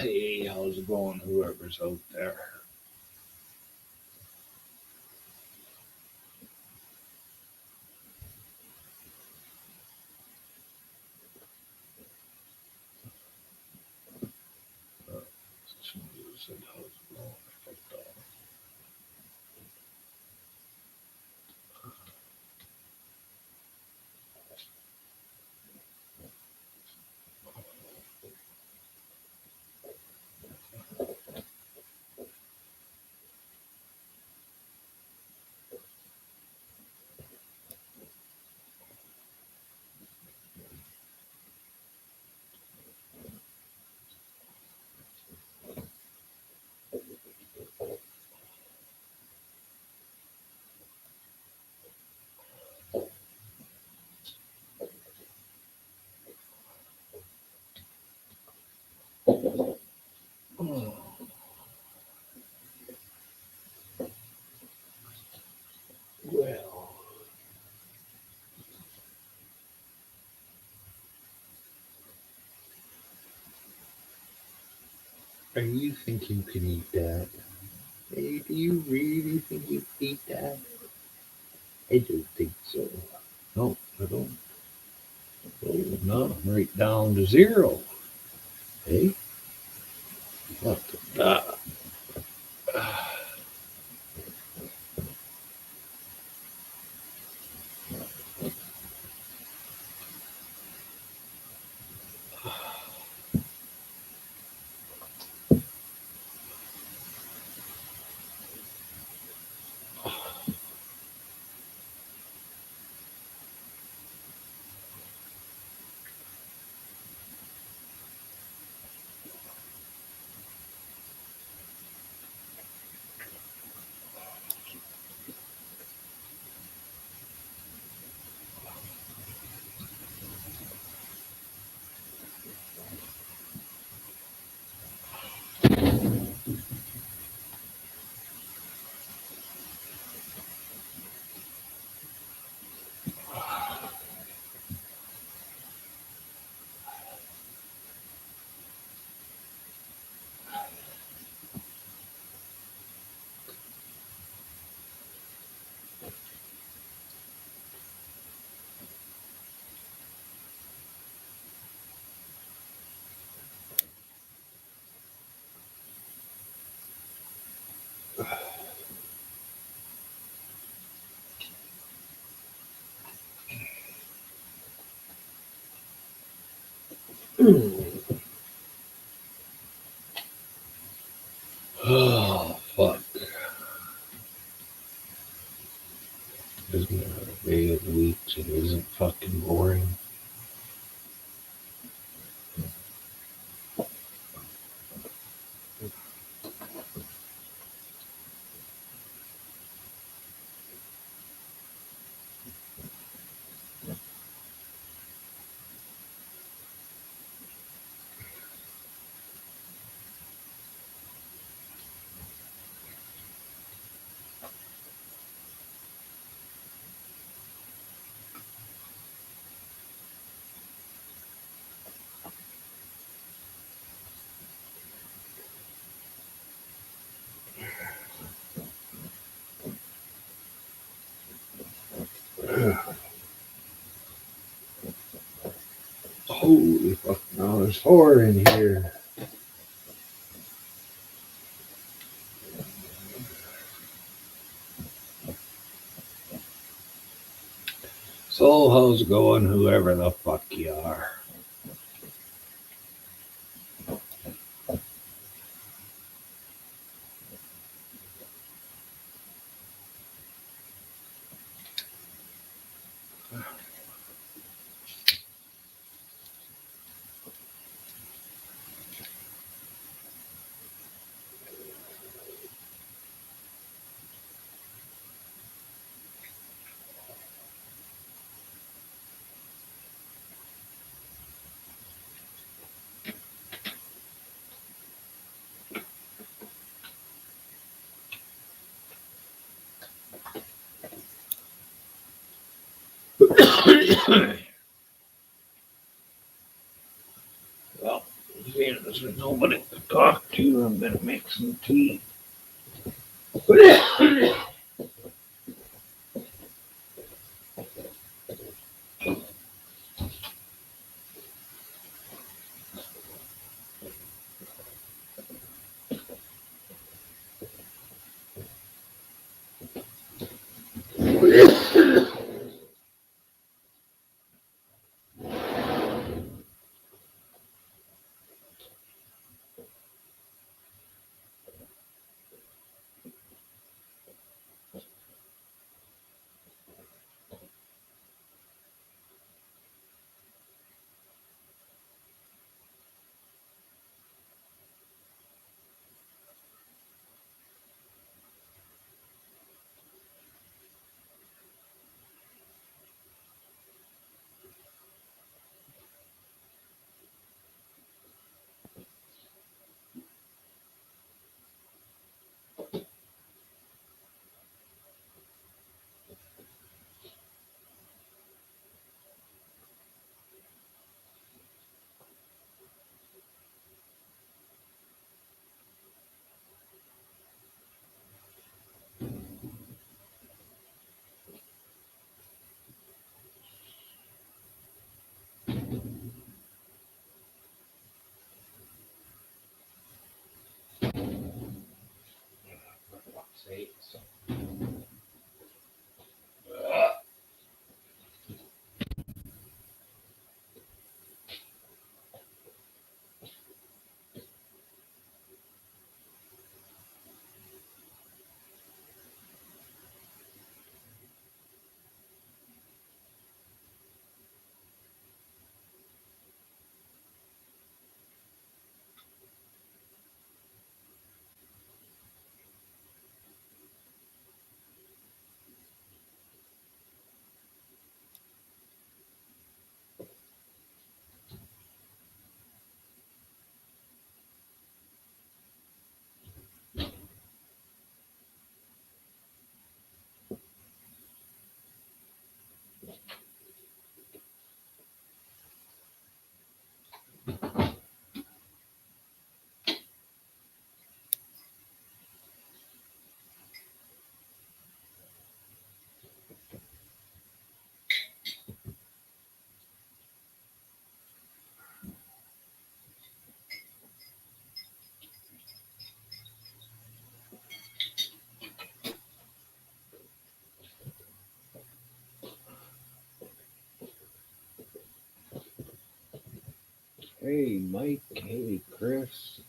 Hey, how's it going, whoever's out there? Somebody said, how's it going? I fucked up. Oh, well, are you think you can eat that? Hey, do you really think you can eat that? I don't think so. No, I don't. Oh, no, I'm right down to zero. Hey, what the? Oh, fuck. Isn't there a day of the week that isn't fucking boring? Holy fuck, now there's four in here. So, how's it going, whoever the fuck you are? Well, seeing as there's nobody to talk to, I'm gonna make some tea. For fuck's sakes. Hey, Mike. Hey, Chris.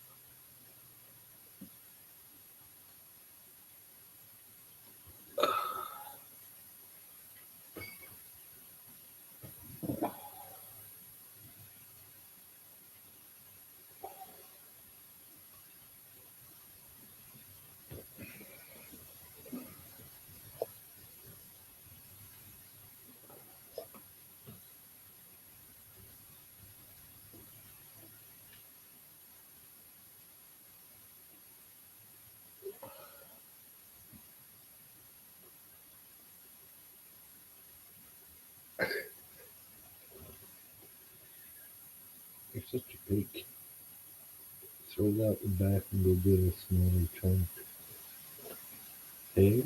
You're such a pig. Throw that in the back and go get a smaller chunk. Hey?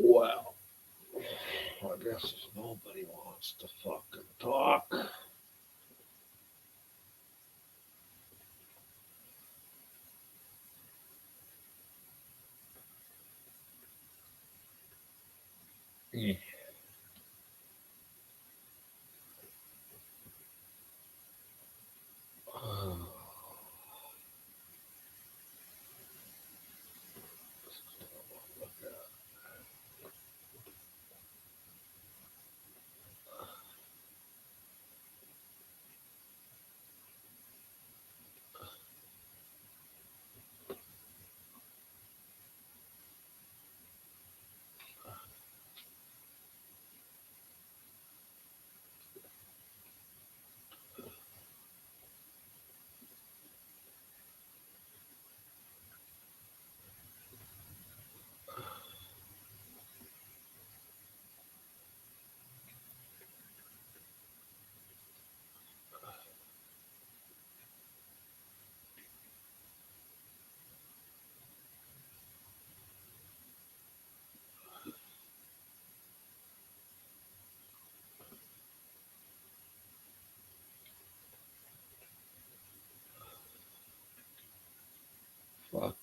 Well, I guess nobody wants to fucking talk. Eh.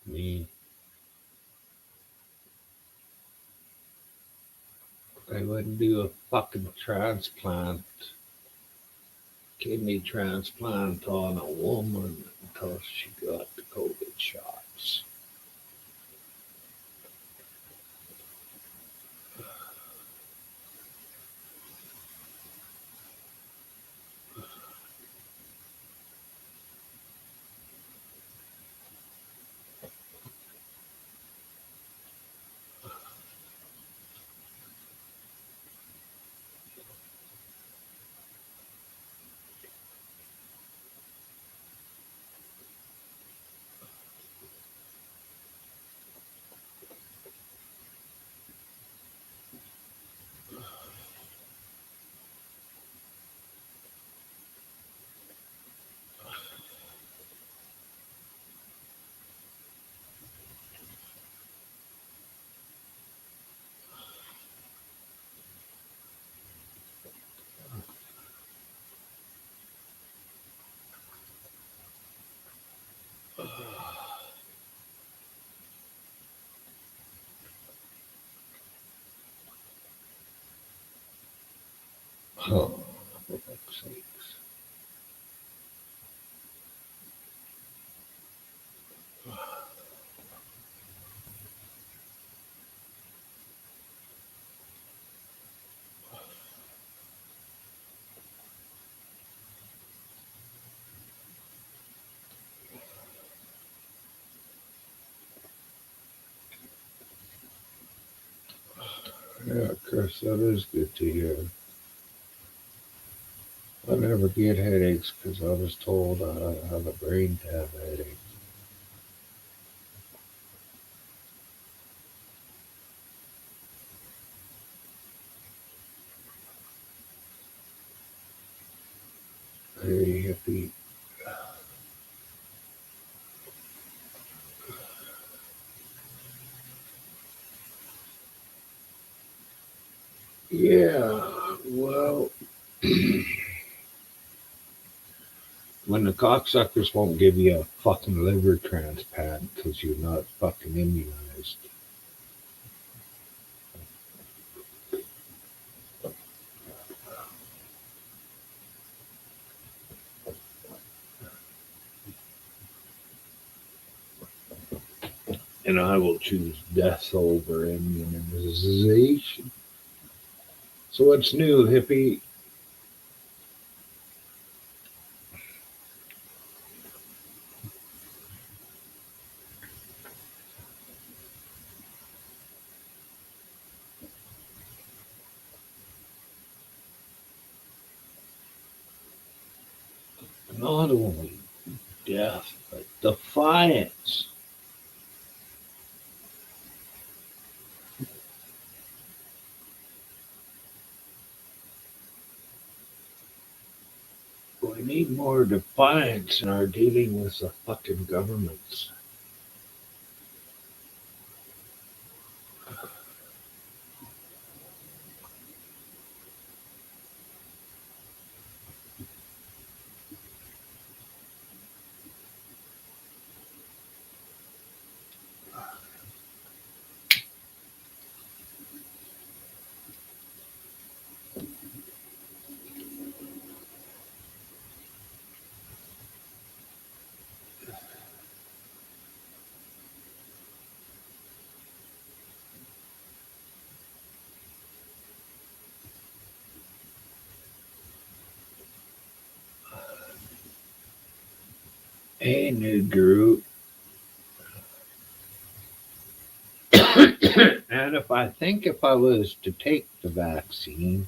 Me, I wouldn't do a fucking transplant, kidney transplant on a woman until she got the COVID shots. Oh, for fuck's sakes. Yeah, Chris, that is good to hear. I never get headaches because I was told I have a brain to have a headache. Hey, hippie. Yeah, well, when the cocksuckers won't give you a fucking liver transplant because you're not fucking immunized. And I will choose death over immunization. So what's new, hippie? Not only death, but defiance. We need more defiance in our dealing with the fucking governments. Hey, new group. And if I was to take the vaccine,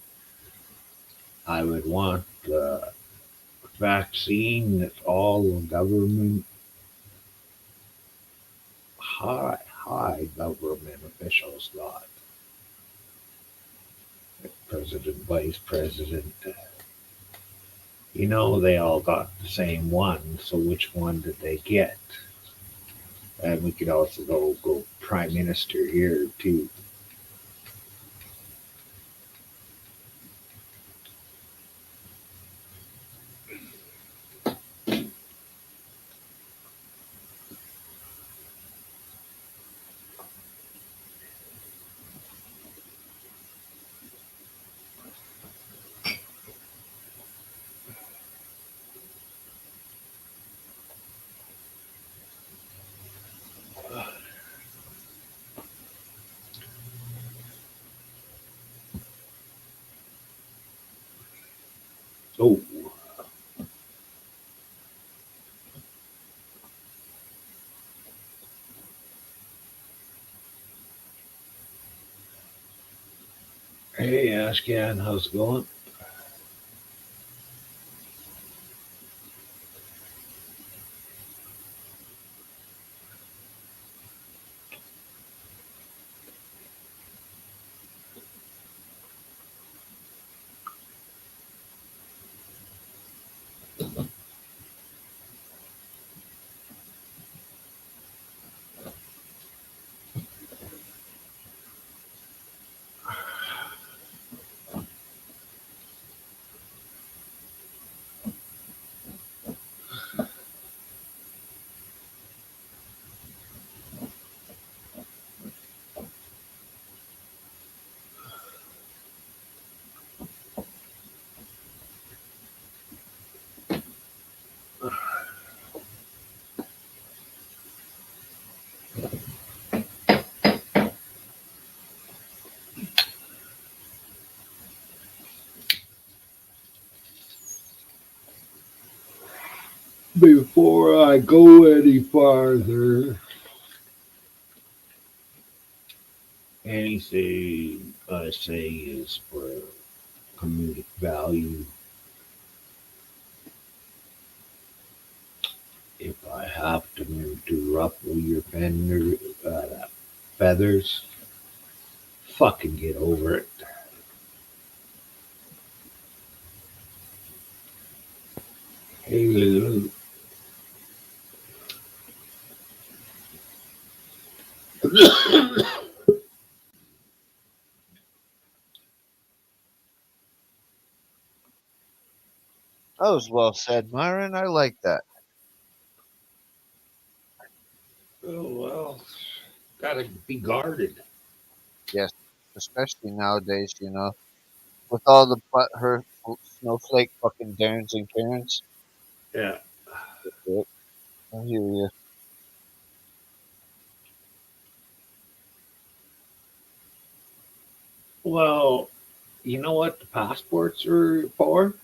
I would want the vaccine that all the government, high government officials got. President, vice president. They all got the same one. So which one did they get? And we could also go prime minister here too. Oh, hey, Ashcan, how's it going? Before I go any farther, anything I say is for comedic value. If I have to ruffle your feathers, fucking get over it. Hey, Lulu. That was well said, Myron. I like that. Oh, well, gotta be guarded. Yes, especially nowadays, with all the butthurt snowflake fucking Darrens and Karens. Yeah. Yep, I hear you. Well, you know what the passports are for?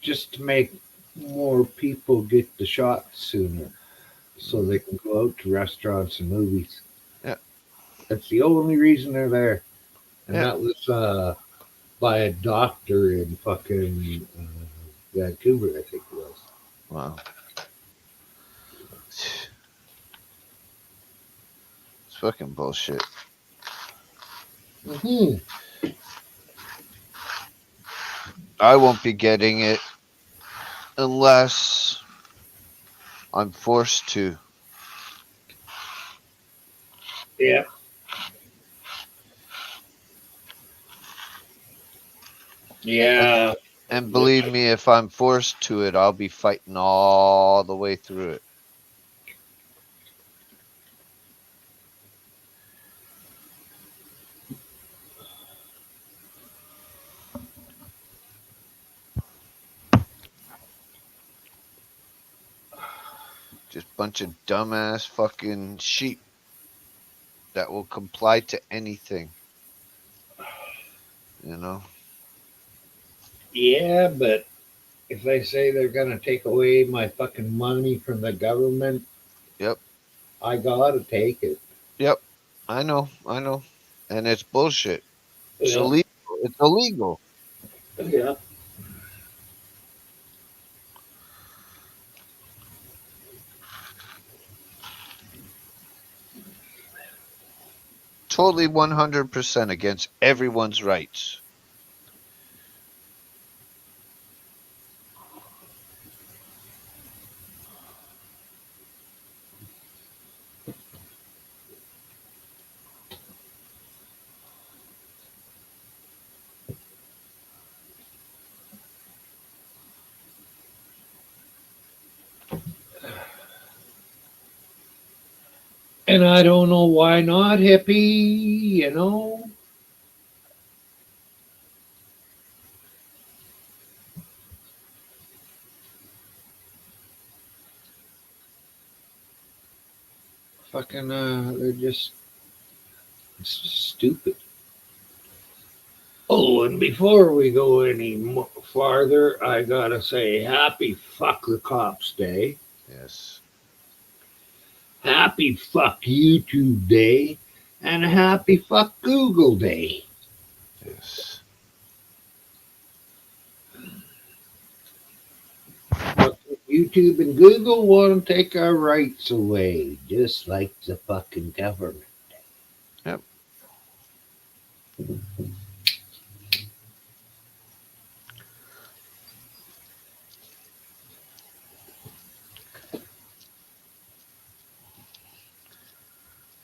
Just to make more people get the shot sooner so Mm, they can go out to restaurants and movies. yeah, That's the only reason they're there. And yeah. that was by a doctor in fucking Vancouver, I think it was. Wow, it's fucking bullshit. Hmm. I won't be getting it unless I'm forced to. Yeah. Yeah. And believe me, if I'm forced to it, I'll be fighting all the way through it. Just bunch of dumbass fucking sheep that will comply to anything, you know? Yeah, but if they say they're going to take away my fucking money from the government, Yep, I got to take it. yep. I know. And it's bullshit. It's Yeah. illegal. It's illegal. Yeah. Totally 100% against everyone's rights. And I don't know why not, hippie, you know? Fucking, they're just stupid. Oh, and before we go any farther, I gotta say happy fuck the cops day, Yes. happy fuck YouTube day, and happy fuck Google day. Yes. But YouTube and Google want to take our rights away, just like the fucking government. Yep.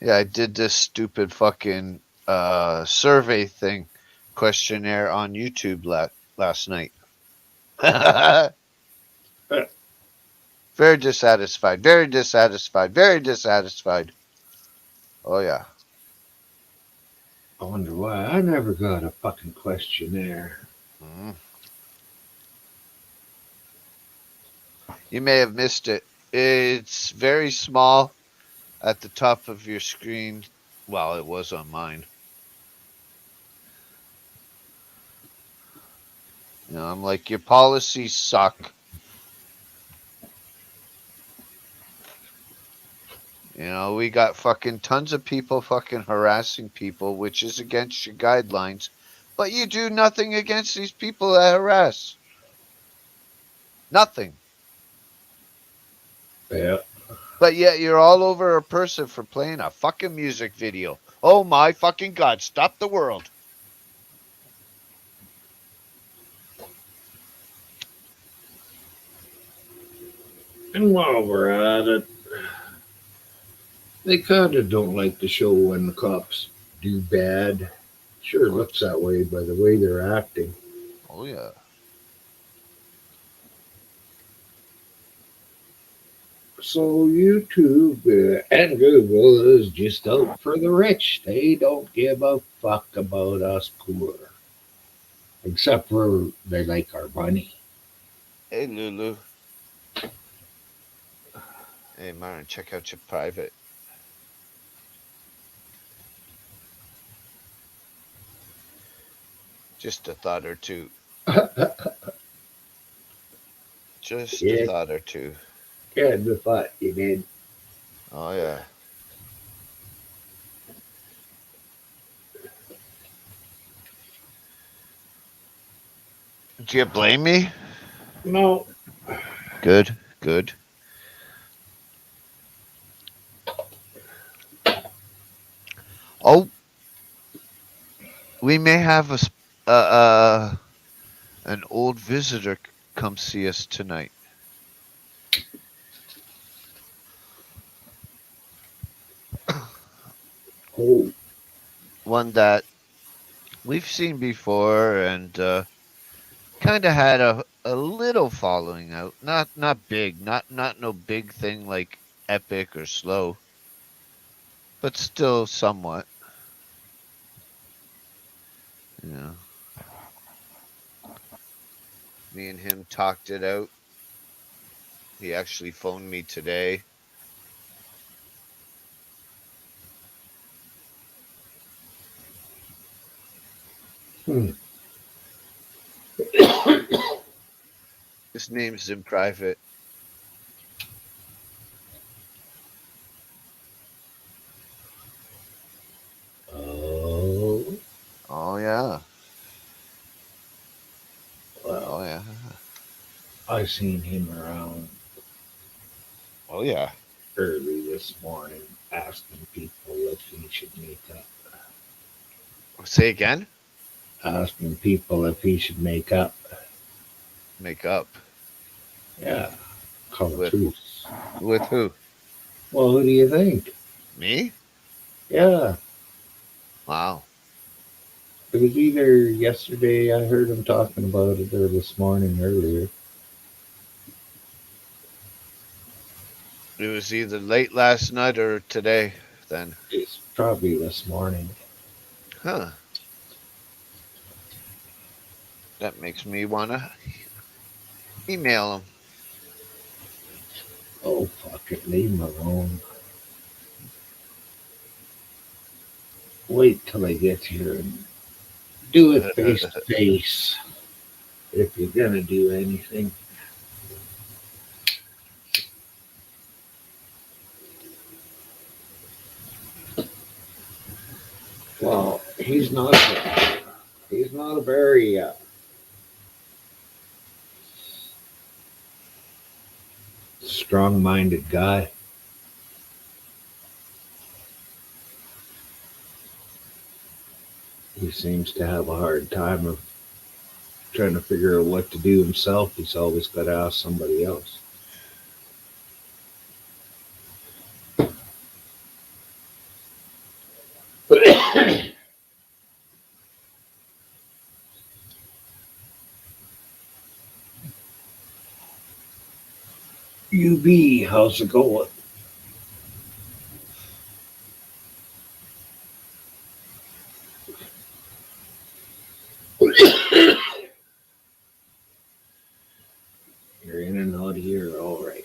Yeah, I did this stupid fucking survey thing questionnaire on YouTube last night. Very dissatisfied. Very dissatisfied. Very dissatisfied. Oh yeah. I wonder why I never got a fucking questionnaire. Mhm. You may have missed it. It's very small at the top of your screen. Well, it was on mine. You know, I'm like, your policies suck. You know, we got fucking tons of people fucking harassing people, which is against your guidelines. But you do nothing against these people that harass. Nothing. Yeah. But yet you're all over a person for playing a fucking music video. Oh my fucking god, stop the world. And while we're at it, they kind of don't like to show when the cops do bad. Sure looks that way by the way they're acting. Oh yeah. So YouTube and Google is just out for the rich. They don't give a fuck about us poor, except for they like our money. Hey Lulu. Hey Myron, check out your private. Just a thought or two. Just a Yeah, thought or two. kind of thought you did. Oh yeah. Do you blame me? No, Good, good. Oh, we may have an old visitor come see us tonight. oh, One that we've seen before and kind of had a little following out. Not big, not no big thing like epic or slow, but still somewhat. You know, me and him talked it out. He actually phoned me today. hmm. His name's in private. Oh, Oh yeah, well, oh yeah, I seen him around oh yeah. early this morning asking people if he should make up. Say again. Asking people if he should make up. Make up Yeah, call a with truce. with who? Well, who do you think? Me? Yeah, Wow. it was either yesterday I heard him talking about it or this morning earlier. It was either late last night or today. Then, It's probably this morning. huh? That makes me wanna email him. Oh, fuck it, leave him alone. Wait till I get here and Do it face to face if you're gonna do anything. Well, he's not a very strong-minded guy. He seems to have a hard time of trying to figure out what to do himself. He's always got to ask somebody else. UB, how's it going? You're in and out of here, all right.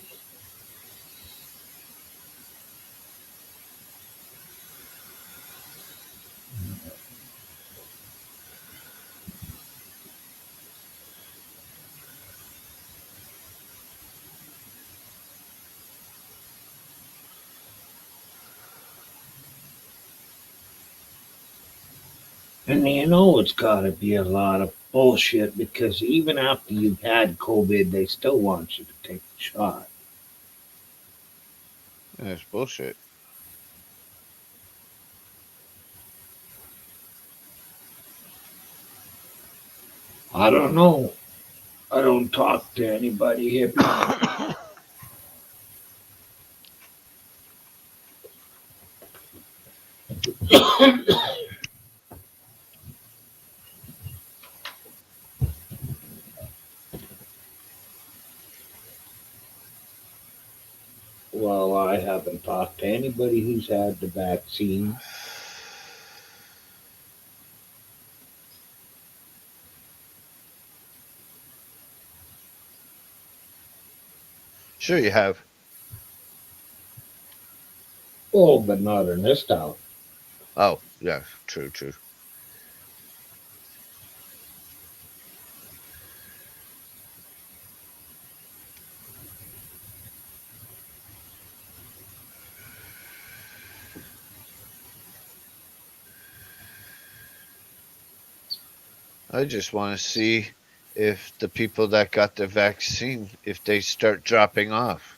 And you know it's got to be a lot of bullshit because even after you've had COVID, they still want you to take the shot. That's bullshit. I don't know. I don't talk to anybody here. Well, I haven't talked to anybody who's had the vaccine. Sure, you have. Oh, but not in this town. Oh, yeah, true, true. I just want to see if the people that got the vaccine, if they start dropping off.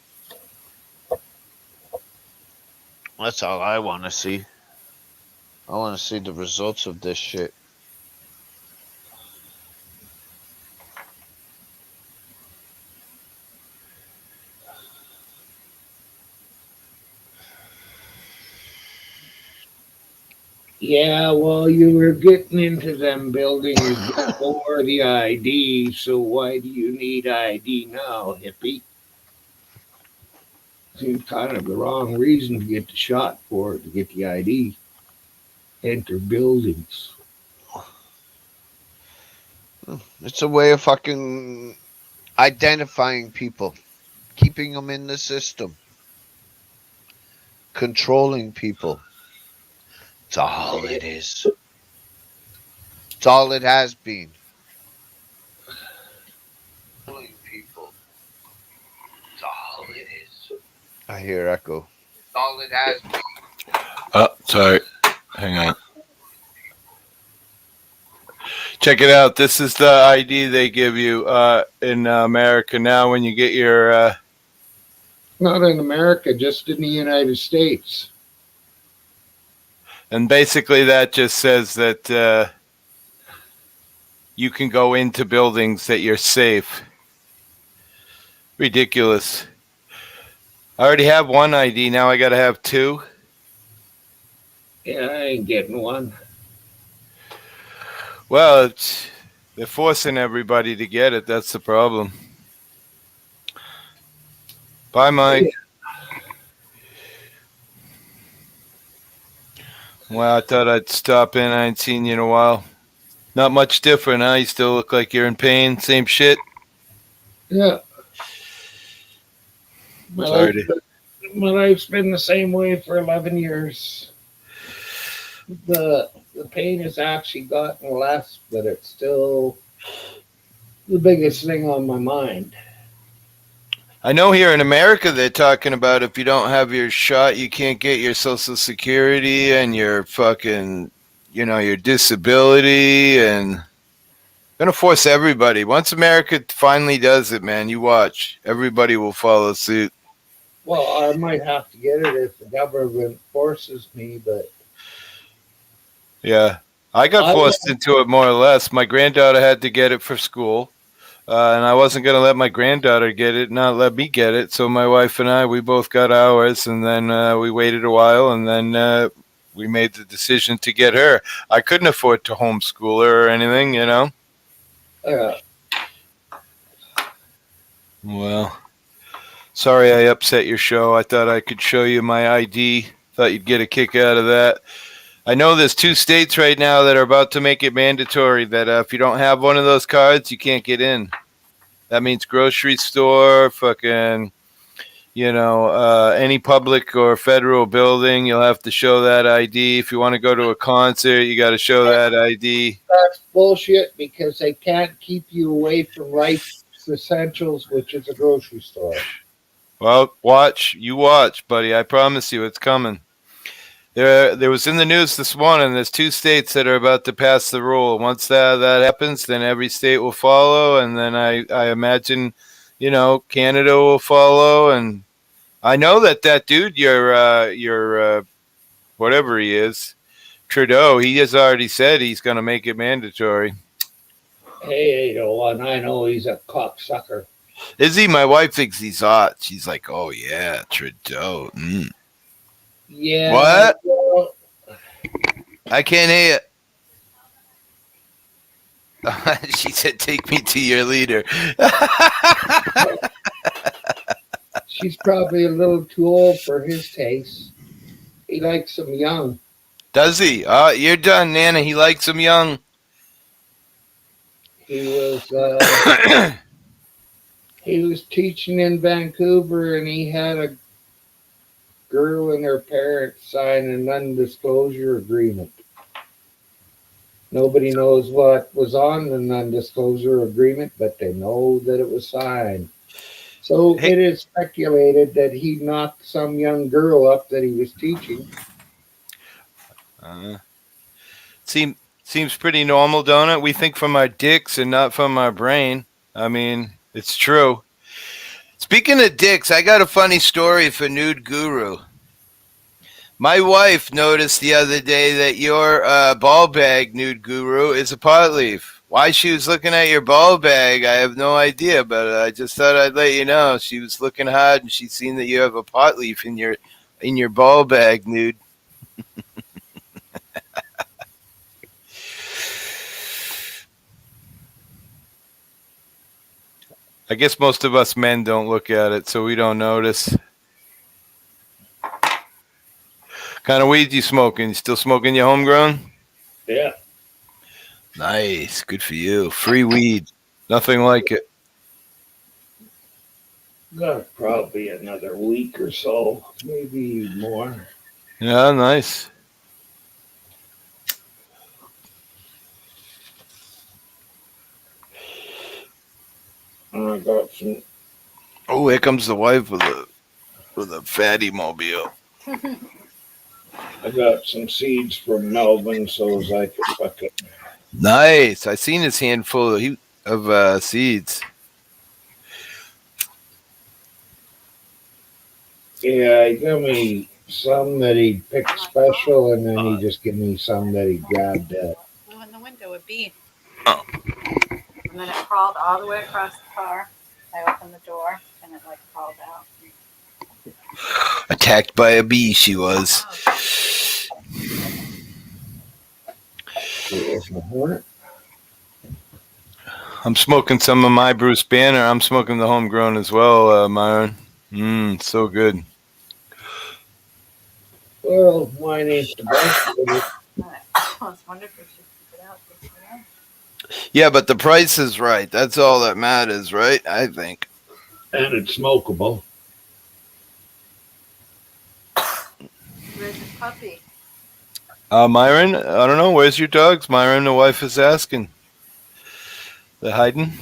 That's all I want to see. I want to see the results of this shit. Yeah, well, you were getting into them buildings before the ID, so why do you need ID now, hippie? Seems kind of the wrong reason to get the shot for it, to get the ID. Enter buildings. It's a way of fucking identifying people, keeping them in the system, controlling people. It's all it is. It's all it has been. Controlling people. It's all it is. I hear echo. It's all it has been. Oh, sorry. Hang on. Check it out. This is the ID they give you in America now when you get your. Not in America, just in the United States. And basically, that just says that you can go into buildings that you're safe. Ridiculous. I already have one ID. Now I got to have two. Yeah, I ain't getting one. Well, they're forcing everybody to get it. That's the problem. Bye, Mike. Yeah. Well, I thought I'd stop in. I ain't seen you in a while. Not much different, huh? You still look like you're in pain. Same shit? Yeah. My life's been the same way for 11 years. The the pain has actually gotten less, but it's still the biggest thing on my mind. I know here in America they're talking about if you don't have your shot, you can't get your Social Security and your fucking, your disability, and gonna force everybody. Once America finally does it, man, you watch. Everybody will follow suit. Well, I might have to get it if the government forces me, but Yeah. I got I forced into it more or less. My granddaughter had to get it for school. And I wasn't going to let my granddaughter get it, not let me get it. So my wife and I, we both got ours. And then we waited a while. And then we made the decision to get her. I couldn't afford to homeschool her or anything, uh, Well, sorry I upset your show. I thought I could show you my ID. Thought you'd get a kick out of that. I know there's 2 states right now that are about to make it mandatory that if you don't have one of those cards, you can't get in. That means grocery store, fucking, any public or federal building, you'll have to show that ID. If you want to go to a concert, you got to show that ID. that's bullshit because they can't keep you away from life's essentials, which is a grocery store. Well, you watch, buddy. I promise you it's coming. There was in the news this morning, there's 2 states that are about to pass the rule. Once that happens, then every state will follow. And then I imagine, Canada will follow. And I know that dude, your whatever he is, Trudeau, he has already said he's going to make it mandatory. Hey, and I know he's a cocksucker. Is he? My wife thinks he's hot. She's like, oh, yeah, Trudeau. Yeah. What? Well, I can't hear it. She said, take me to your leader. she's probably a little too old for his taste. He likes them young. Does he? You're done, Nana. He likes him young. He was teaching in Vancouver, and he had a girl and her parents sign an non-disclosure agreement. Nobody knows what was on the non-disclosure agreement, but they know that it was signed. So Hey. it is speculated that he knocked some young girl up that he was teaching. Seems pretty normal, don't it? We think from our dicks and not from our brain. I mean, it's true. Speaking of dicks, I got a funny story for Nude Guru. My wife noticed the other day that your ball bag, Nude Guru, is a pot leaf. Why she was looking at your ball bag, I have no idea, but I just thought I'd let you know. She was looking hard, and she's seen that you have a pot leaf in your ball bag, Nude. I guess most of us men don't look at it, so we don't notice. Kind of weed you smoking? You still smoking your homegrown? Yeah. Nice. Good for you. Free weed. Nothing like it. Got probably another week or so, maybe more. Yeah, nice. I got some. Oh, here comes the wife with a fatty mobile. I got some seeds from Melbourne, so as I could fuck it. Nice. I seen his handful of seeds. Yeah, he gave me some that he picked special, and then he just gave me some that he grabbed at. Blew in the window, a bee. Oh. And then it crawled all the way across the car. I opened the door and it crawled out. Attacked by a bee, she was. There's my hornet. I'm smoking some of my Bruce Banner. I'm smoking the homegrown as well, Myron. So good. Well, mine ain't the best, but I was wondering if we should keep it out. Yeah, but the price is right. That's all that matters, right? I think. and it's smokable. Where's the puppy? Myron, I don't know. Where's your dogs, Myron? The wife is asking. They're hiding.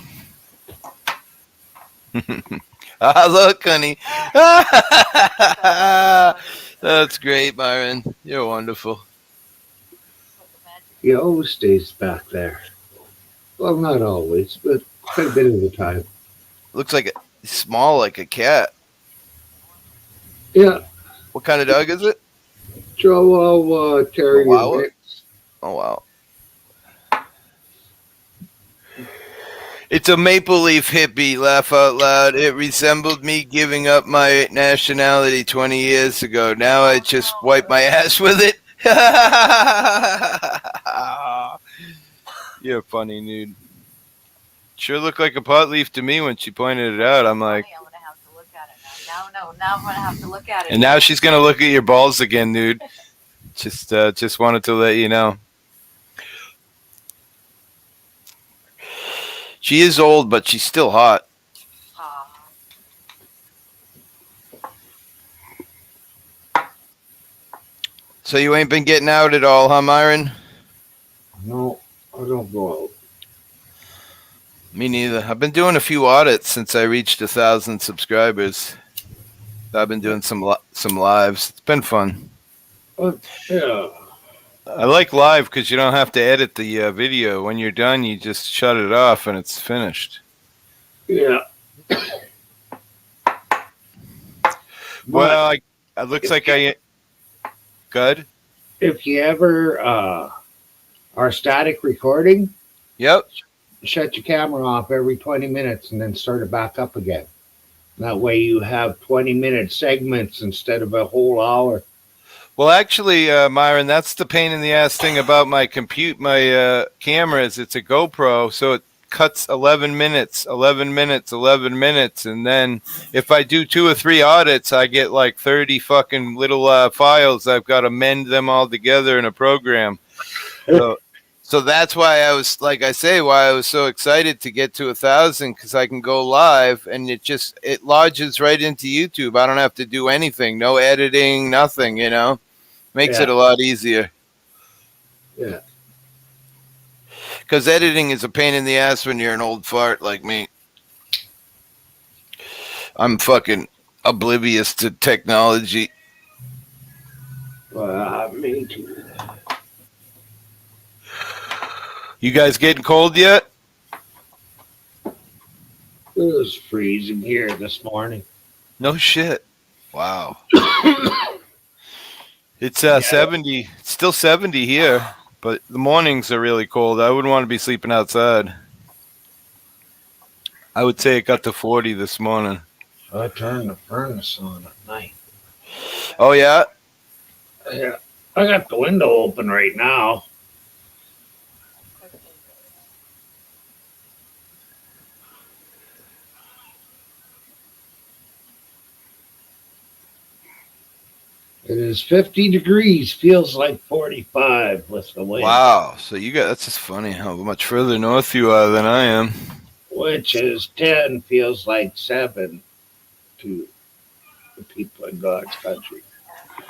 Look, honey. That's great, Myron. You're wonderful. He always stays back there. Well, not always, but quite a bit of the time. Looks like small, like a cat. Yeah, What kind of dog is it? Chihuahua Terrier Chihuahua? mix. Oh, wow. It's a maple leaf hippie, laugh out loud. It resembled me giving up my nationality 20 years ago. Now I just wipe my ass with it. You're funny, dude. Sure looked like a pot leaf to me when she pointed it out. I'm like, I'm gonna have to look at it now. Now I'm gonna have to look at it. and now she's gonna look at your balls again, dude. Just wanted to let you know. She is old, but she's still hot. So you ain't been getting out at all, huh, Myron? No, I don't go out. Me neither. I've been doing a few audits since I reached 1,000 subscribers. I've been doing some lives. It's been fun. Yeah. I like live because you don't have to edit the video. When you're done, you just shut it off and it's finished. Yeah. Well, it looks like I... Good? If you ever are static recording, Yep. shut your camera off every 20 minutes and then start it back up again. That way you have 20-minute segments instead of a whole hour. Well, actually, Myron, that's the pain in the ass thing about my camera is it's a GoPro, so it cuts 11 minutes, 11 minutes, 11 minutes, and then if I do 2 or 3 audits, I get like 30 fucking little files. I've got to mend them all together in a program. So that's why I was, like I say, why I was so excited to get to 1,000, because I can go live and it lodges right into YouTube. I don't have to do anything, no editing, nothing, you know. Makes it a lot easier. Yeah. Because editing is a pain in the ass when you're an old fart like me. I'm fucking oblivious to technology. Me too. You guys getting cold yet? It was freezing here this morning. No shit. Wow. It's 70. It's still 70 here, but the mornings are really cold. I wouldn't want to be sleeping outside. I would say it got to 40 this morning. I turned the furnace on at night. Oh, yeah? Yeah. I got the window open right now. It is 50 degrees, feels like 45 with the wind. Wow. So that's just funny how much further north you are than I am. Which is 10, feels like 7 to the people in God's country. You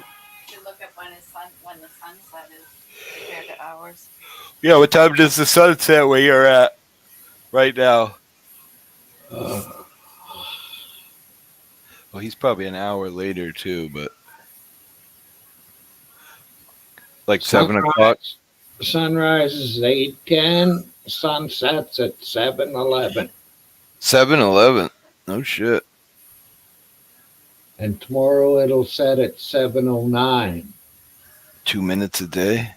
should look at when the sunset is compared to ours. Yeah, what time does the sun set where you're at right now? Well, he's probably an hour later too, but like 7 o'clock. Sunrise is 8:10. Sun sets at 7:11. 7:11. No shit. And tomorrow it'll set at 7:09. 2 minutes a day.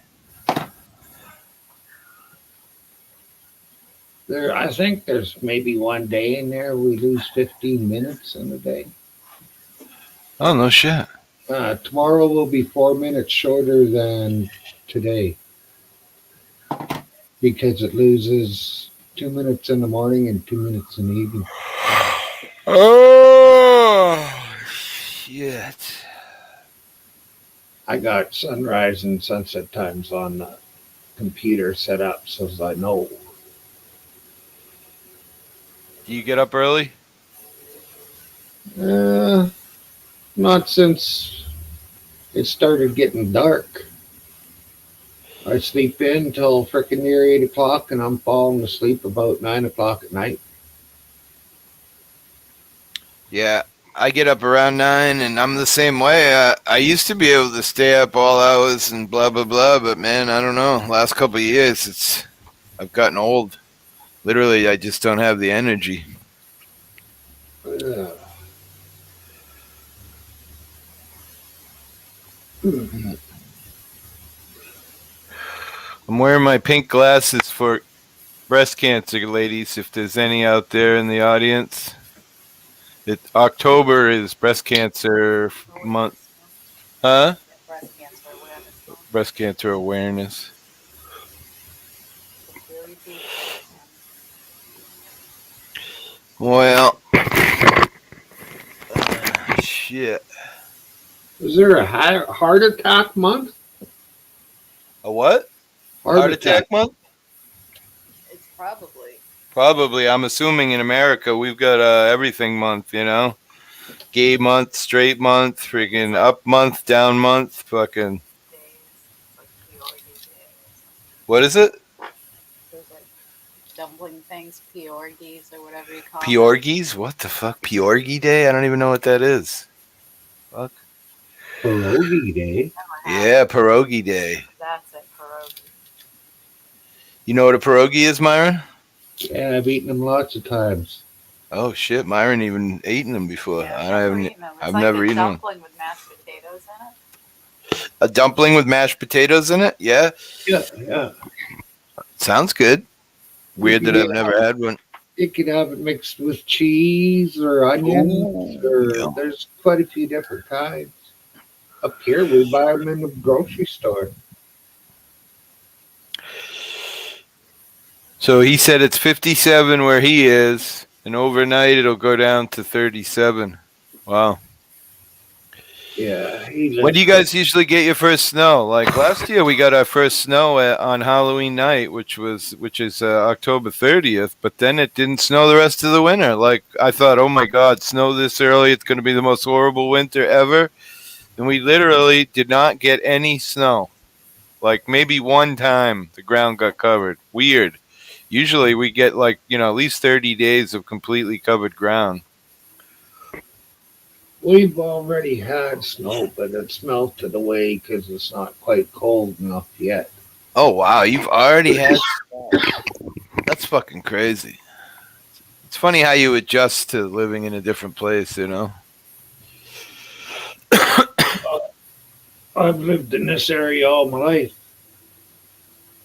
I think there's maybe one day in there we lose 15 minutes in a day. Oh, no shit. Tomorrow will be 4 minutes shorter than today because it loses 2 minutes in the morning and 2 minutes in the evening. Oh, shit. I got sunrise and sunset times on the computer set up so I know. Do you get up early? Not since it started getting dark. I sleep in till frickin' near 8 o'clock, and I'm falling asleep about 9 o'clock at night. Yeah, I get up around 9, and I'm the same way. I used to be able to stay up all hours and blah blah blah, but man, I don't know. Last couple of years, I've gotten old. Literally, I just don't have the energy. Ugh. I'm wearing my pink glasses for breast cancer, ladies. If there's any out there in the audience, October is breast cancer month, huh? Breast cancer awareness month. Breast cancer awareness. It's really deep. Well, shit. Is there a heart attack month? A what? Heart attack month? It's probably Probably. I'm assuming in America we've got everything month, you know? Gay month, straight month, freaking up month, down month, fucking. days, like Peoria days. What is it? There's like dumpling things, Peorgies or whatever you call them. Peorgies? What the fuck? Peorgie Day? I don't even know what that is. Fuck. Pierogi Day. Yeah, Pierogi Day. That's it, pierogi. You know what a pierogi is, Myron? Yeah, I've eaten them lots of times. Oh shit, Myron even eaten them before. Yeah, I never haven't. eaten them. It's I've like never a eaten one. dumpling with mashed potatoes in it. A dumpling with mashed potatoes in it? Yeah, Yeah. sounds good. Weird that I've never had one. You could have it mixed with cheese or onions, or yeah. there's quite a few different kinds. Up here, we buy them in the grocery store. So he said it's 57 where he is, and overnight it'll go down to 37. Wow. Yeah. When do you guys usually get your first snow? Like last year, we got our first snow on Halloween night, which is October 30th. But then it didn't snow the rest of the winter. Like I thought, oh my God, snow this early! It's going to be the most horrible winter ever. And we literally did not get any snow. Like maybe one time the ground got covered. Weird. Usually we get like at least 30 days of completely covered ground. We've already had snow, but it's melted away because it's not quite cold enough yet. Oh wow, you've already had snow. That's fucking crazy. It's funny how you adjust to living in a different place, you know? I've lived in this area all my life.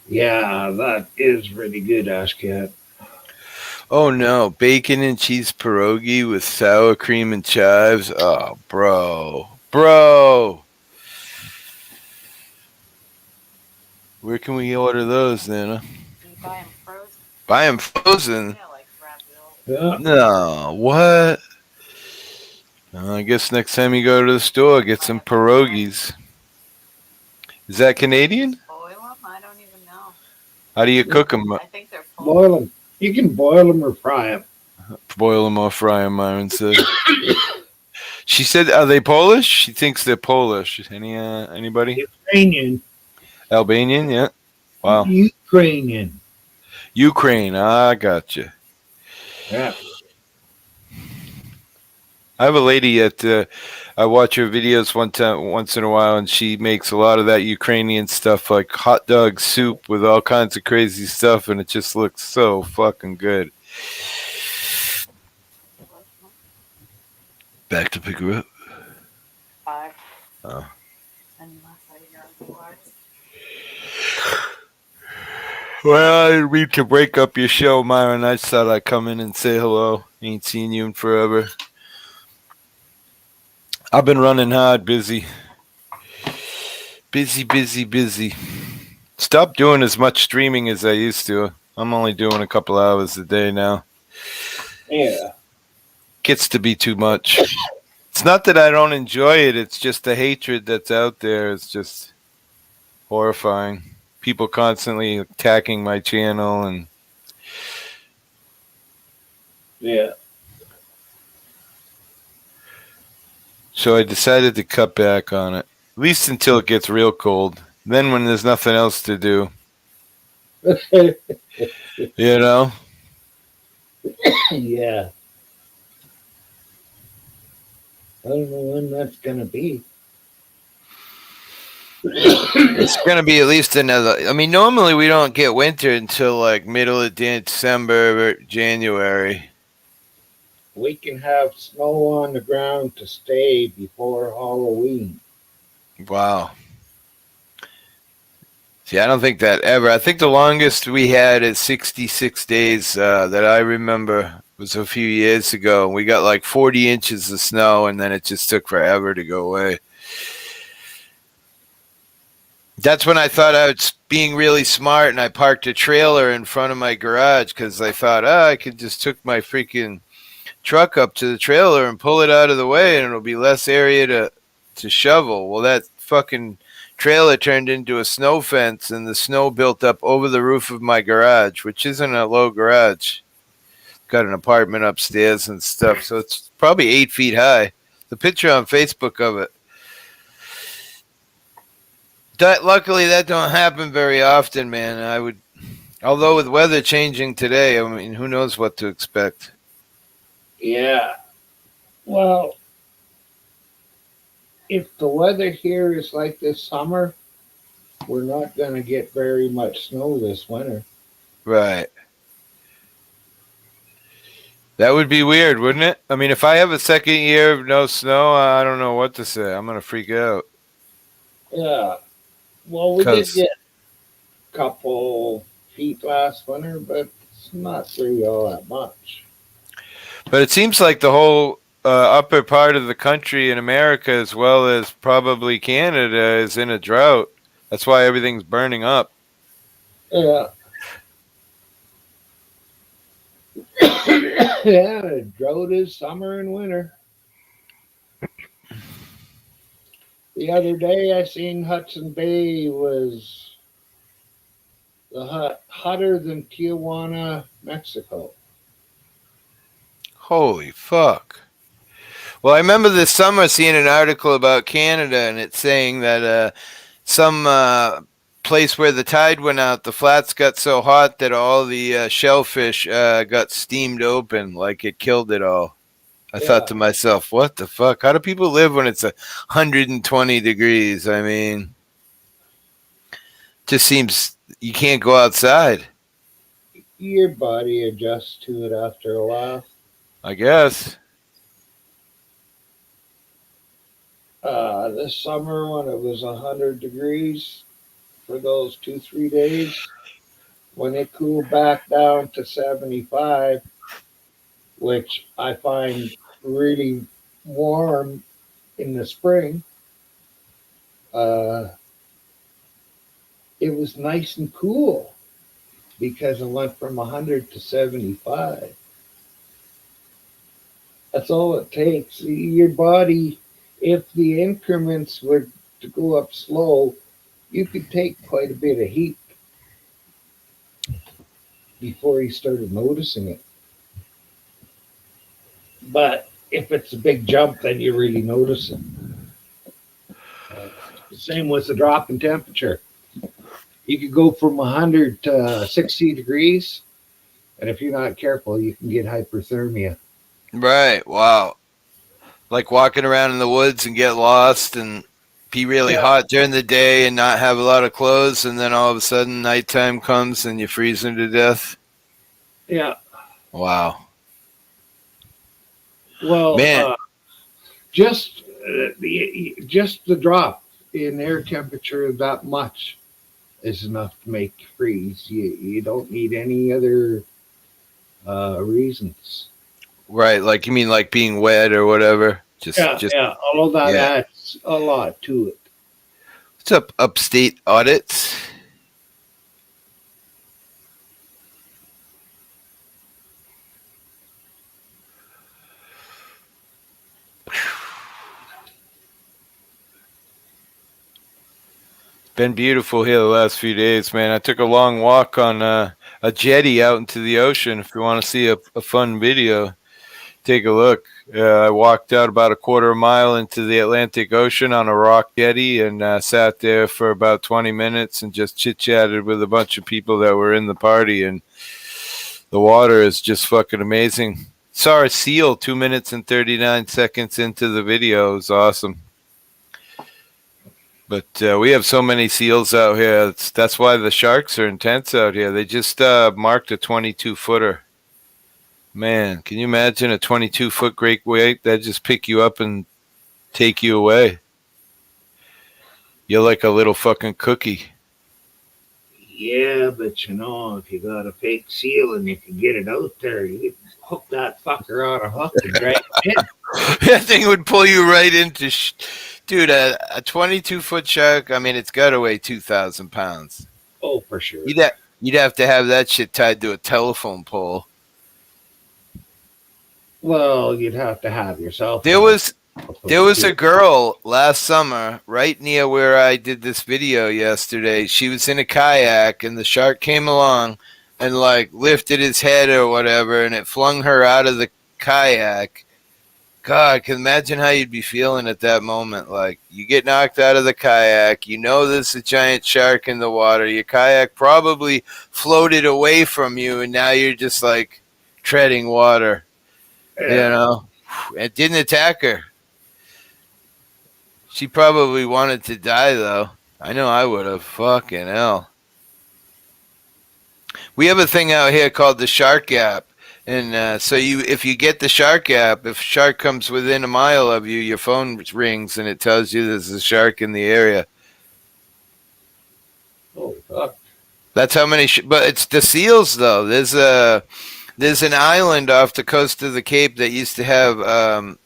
Yeah, that is really good, Ashcat. Oh no, bacon and cheese pierogi with sour cream and chives. Oh, bro. Where can we order those, Nana? You buy them frozen. Buy them frozen? Yeah, like ravioli. Yeah. No, what? I guess next time you go to the store, get some pierogies. Is that Canadian? Boil them? I don't even know. How do you cook them? I think they're full. Boil them. You can boil them or fry them. Boil them or fry them, Myron said. She said, are they Polish? She thinks they're Polish. Anybody? Ukrainian. Albanian, yeah. Wow. Ukrainian. Ukraine, I gotcha. Yeah. I have a lady at I watch her videos once in a while, and she makes a lot of that Ukrainian stuff, like hot dog soup with all kinds of crazy stuff, and it just looks so fucking good. Back to pick her up. 5. Oh. Unless I hear otherwise. Well, I didn't mean to break up your show, Myron. I just thought I'd come in and say hello. Ain't seen you in forever. I've been running hard, busy. Busy. Stopped doing as much streaming as I used to. I'm only doing a couple hours a day now. Yeah. Gets to be too much. It's not that I don't enjoy it. It's just the hatred that's out there. It's just horrifying. People constantly attacking my channel and Yeah. so I decided to cut back on it. At least until it gets real cold. Then when there's nothing else to do, you know. Yeah. I don't know when that's gonna be. It's gonna be at least another. I mean, normally we don't get winter until like middle of December or January. We can have snow on the ground to stay before Halloween. Wow. See, I don't think that ever. I think the longest we had is 66 days that I remember was a few years ago. We got like 40 inches of snow, and then it just took forever to go away. That's when I thought I was being really smart, and I parked a trailer in front of my garage because I thought, I could just took my freaking truck up to the trailer and pull it out of the way, and it'll be less area to shovel. Well, that fucking trailer turned into a snow fence, and the snow built up over the roof of my garage, which isn't a low garage. Got an apartment upstairs and stuff, so it's probably 8 feet high. The picture on Facebook of it. Luckily, that don't happen very often, man. Although with weather changing today, I mean, who knows what to expect? Yeah. Well, if the weather here is like this summer, we're not going to get very much snow this winter. Right. That would be weird, wouldn't it? I mean, if I have a second year of no snow, I don't know what to say. I'm going to freak out. Yeah. Well, we did get a couple feet last winter, but it's not really all that much. But it seems like the whole upper part of the country in America, as well as probably Canada, is in a drought. That's why everything's burning up. Yeah. Yeah, the drought is summer and winter. The other day I seen Hudson Bay was hotter than Tijuana, Mexico. Holy fuck. Well, I remember this summer seeing an article about Canada, and it's saying that some place where the tide went out, the flats got so hot that all the shellfish got steamed open, like it killed it all. I thought to myself, what the fuck? How do people live when it's 120 degrees? I mean, just seems you can't go outside. Your body adjusts to it after a while. I guess. This summer when it was 100 degrees for those 2-3 days, when it cooled back down to 75, which I find really warm in the spring, it was nice and cool because it went from 100 to 75. That's all it takes. Your body, if the increments were to go up slow, you could take quite a bit of heat before you started noticing it. But if it's a big jump, then you really notice it. Same with the drop in temperature. You could go from 100 to 60 degrees, and if you're not careful, you can get hyperthermia. Right. Wow. Like walking around in the woods and get lost and be really hot during the day and not have a lot of clothes, and then all of a sudden nighttime comes and you're freezing to death. Yeah. Wow. Well, man, just the drop in air temperature that much is enough to make you freeze. You don't need any other reasons. Right, like you mean like being wet or whatever? Just all of that adds a lot to it. What's up, Upstate Audits? Been beautiful here the last few days, man. I took a long walk on a jetty out into the ocean. If you want to see a fun video, take a look. I walked out about a quarter mile into the Atlantic Ocean on a rock jetty and sat there for about 20 minutes and just chit-chatted with a bunch of people that were in the party. And the water is just fucking amazing. Saw a seal 2 minutes and 39 seconds into the video. It was awesome. But we have so many seals out here. That's why the sharks are intense out here. They just marked a 22-footer. Man, can you imagine a 22-foot great white? That'd just pick you up and take you away. You're like a little fucking cookie. Yeah, but you know, if you got a fake seal and you can get it out there, you can hook that fucker on a hook and drag it in. That thing would pull you right into... Dude, a 22-foot shark, I mean, it's got to weigh 2,000 pounds. Oh, for sure. You'd have to have that shit tied to a telephone pole. Well, you'd have to have yourself. There was a girl last summer right near where I did this video yesterday. She was in a kayak and the shark came along and like lifted his head or whatever and it flung her out of the kayak. God, can imagine how you'd be feeling at that moment. Like you get knocked out of the kayak, you know there's a giant shark in the water. Your kayak probably floated away from you and now you're just like treading water. You know, it didn't attack her. She probably wanted to die, though. I know I would have. Fucking hell. We have a thing out here called the Shark Gap. And so if you get the Shark Gap, if a shark comes within a mile of you, your phone rings and it tells you there's a shark in the area. Oh, fuck. That's how many... but it's the seals, though. There's an island off the coast of the Cape that used to have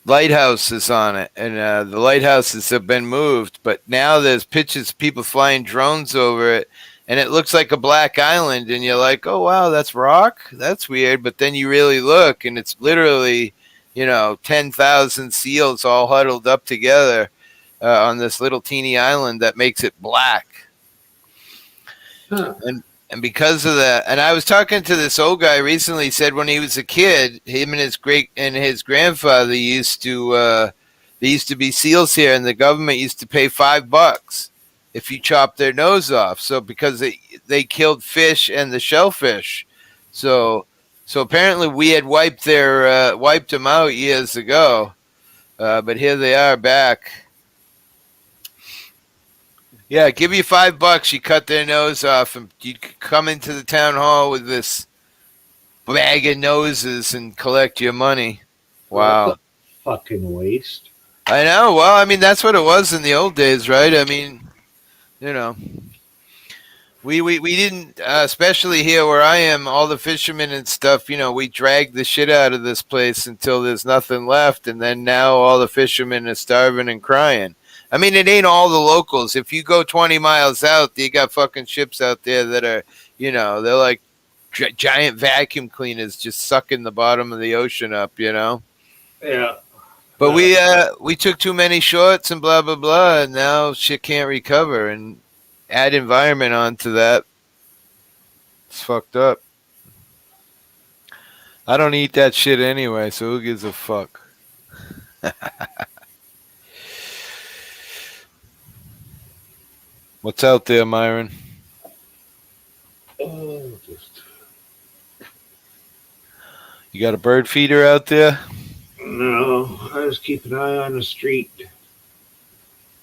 lighthouses on it, and the lighthouses have been moved. But now there's pictures of people flying drones over it, and it looks like a black island. And you're like, "Oh wow, that's rock. That's weird." But then you really look, and it's literally, 10,000 seals all huddled up together on this little teeny island that makes it black. Huh. And because of that, and I was talking to this old guy recently. He said when he was a kid, him and his grandfather used to there used to be seals here, and the government used to pay $5 if you chopped their nose off. So because they killed fish and the shellfish, so apparently we had wiped them out years ago, but here they are back. Yeah, give you $5, you cut their nose off, and you come into the town hall with this bag of noses and collect your money. Wow. Fucking waste. I know. Well, I mean, that's what it was in the old days, right? I mean, we didn't, especially here where I am, all the fishermen and stuff, we dragged the shit out of this place until there's nothing left, and then now all the fishermen are starving and crying. I mean, it ain't all the locals. If you go 20 miles out, you got fucking ships out there that are, they're like giant vacuum cleaners just sucking the bottom of the ocean up, Yeah. But we took too many shorts and blah, blah, blah, and now shit can't recover. And add environment onto that. It's fucked up. I don't eat that shit anyway, so who gives a fuck? What's out there, Myron? Oh, You got a bird feeder out there? No, I just keep an eye on the street. I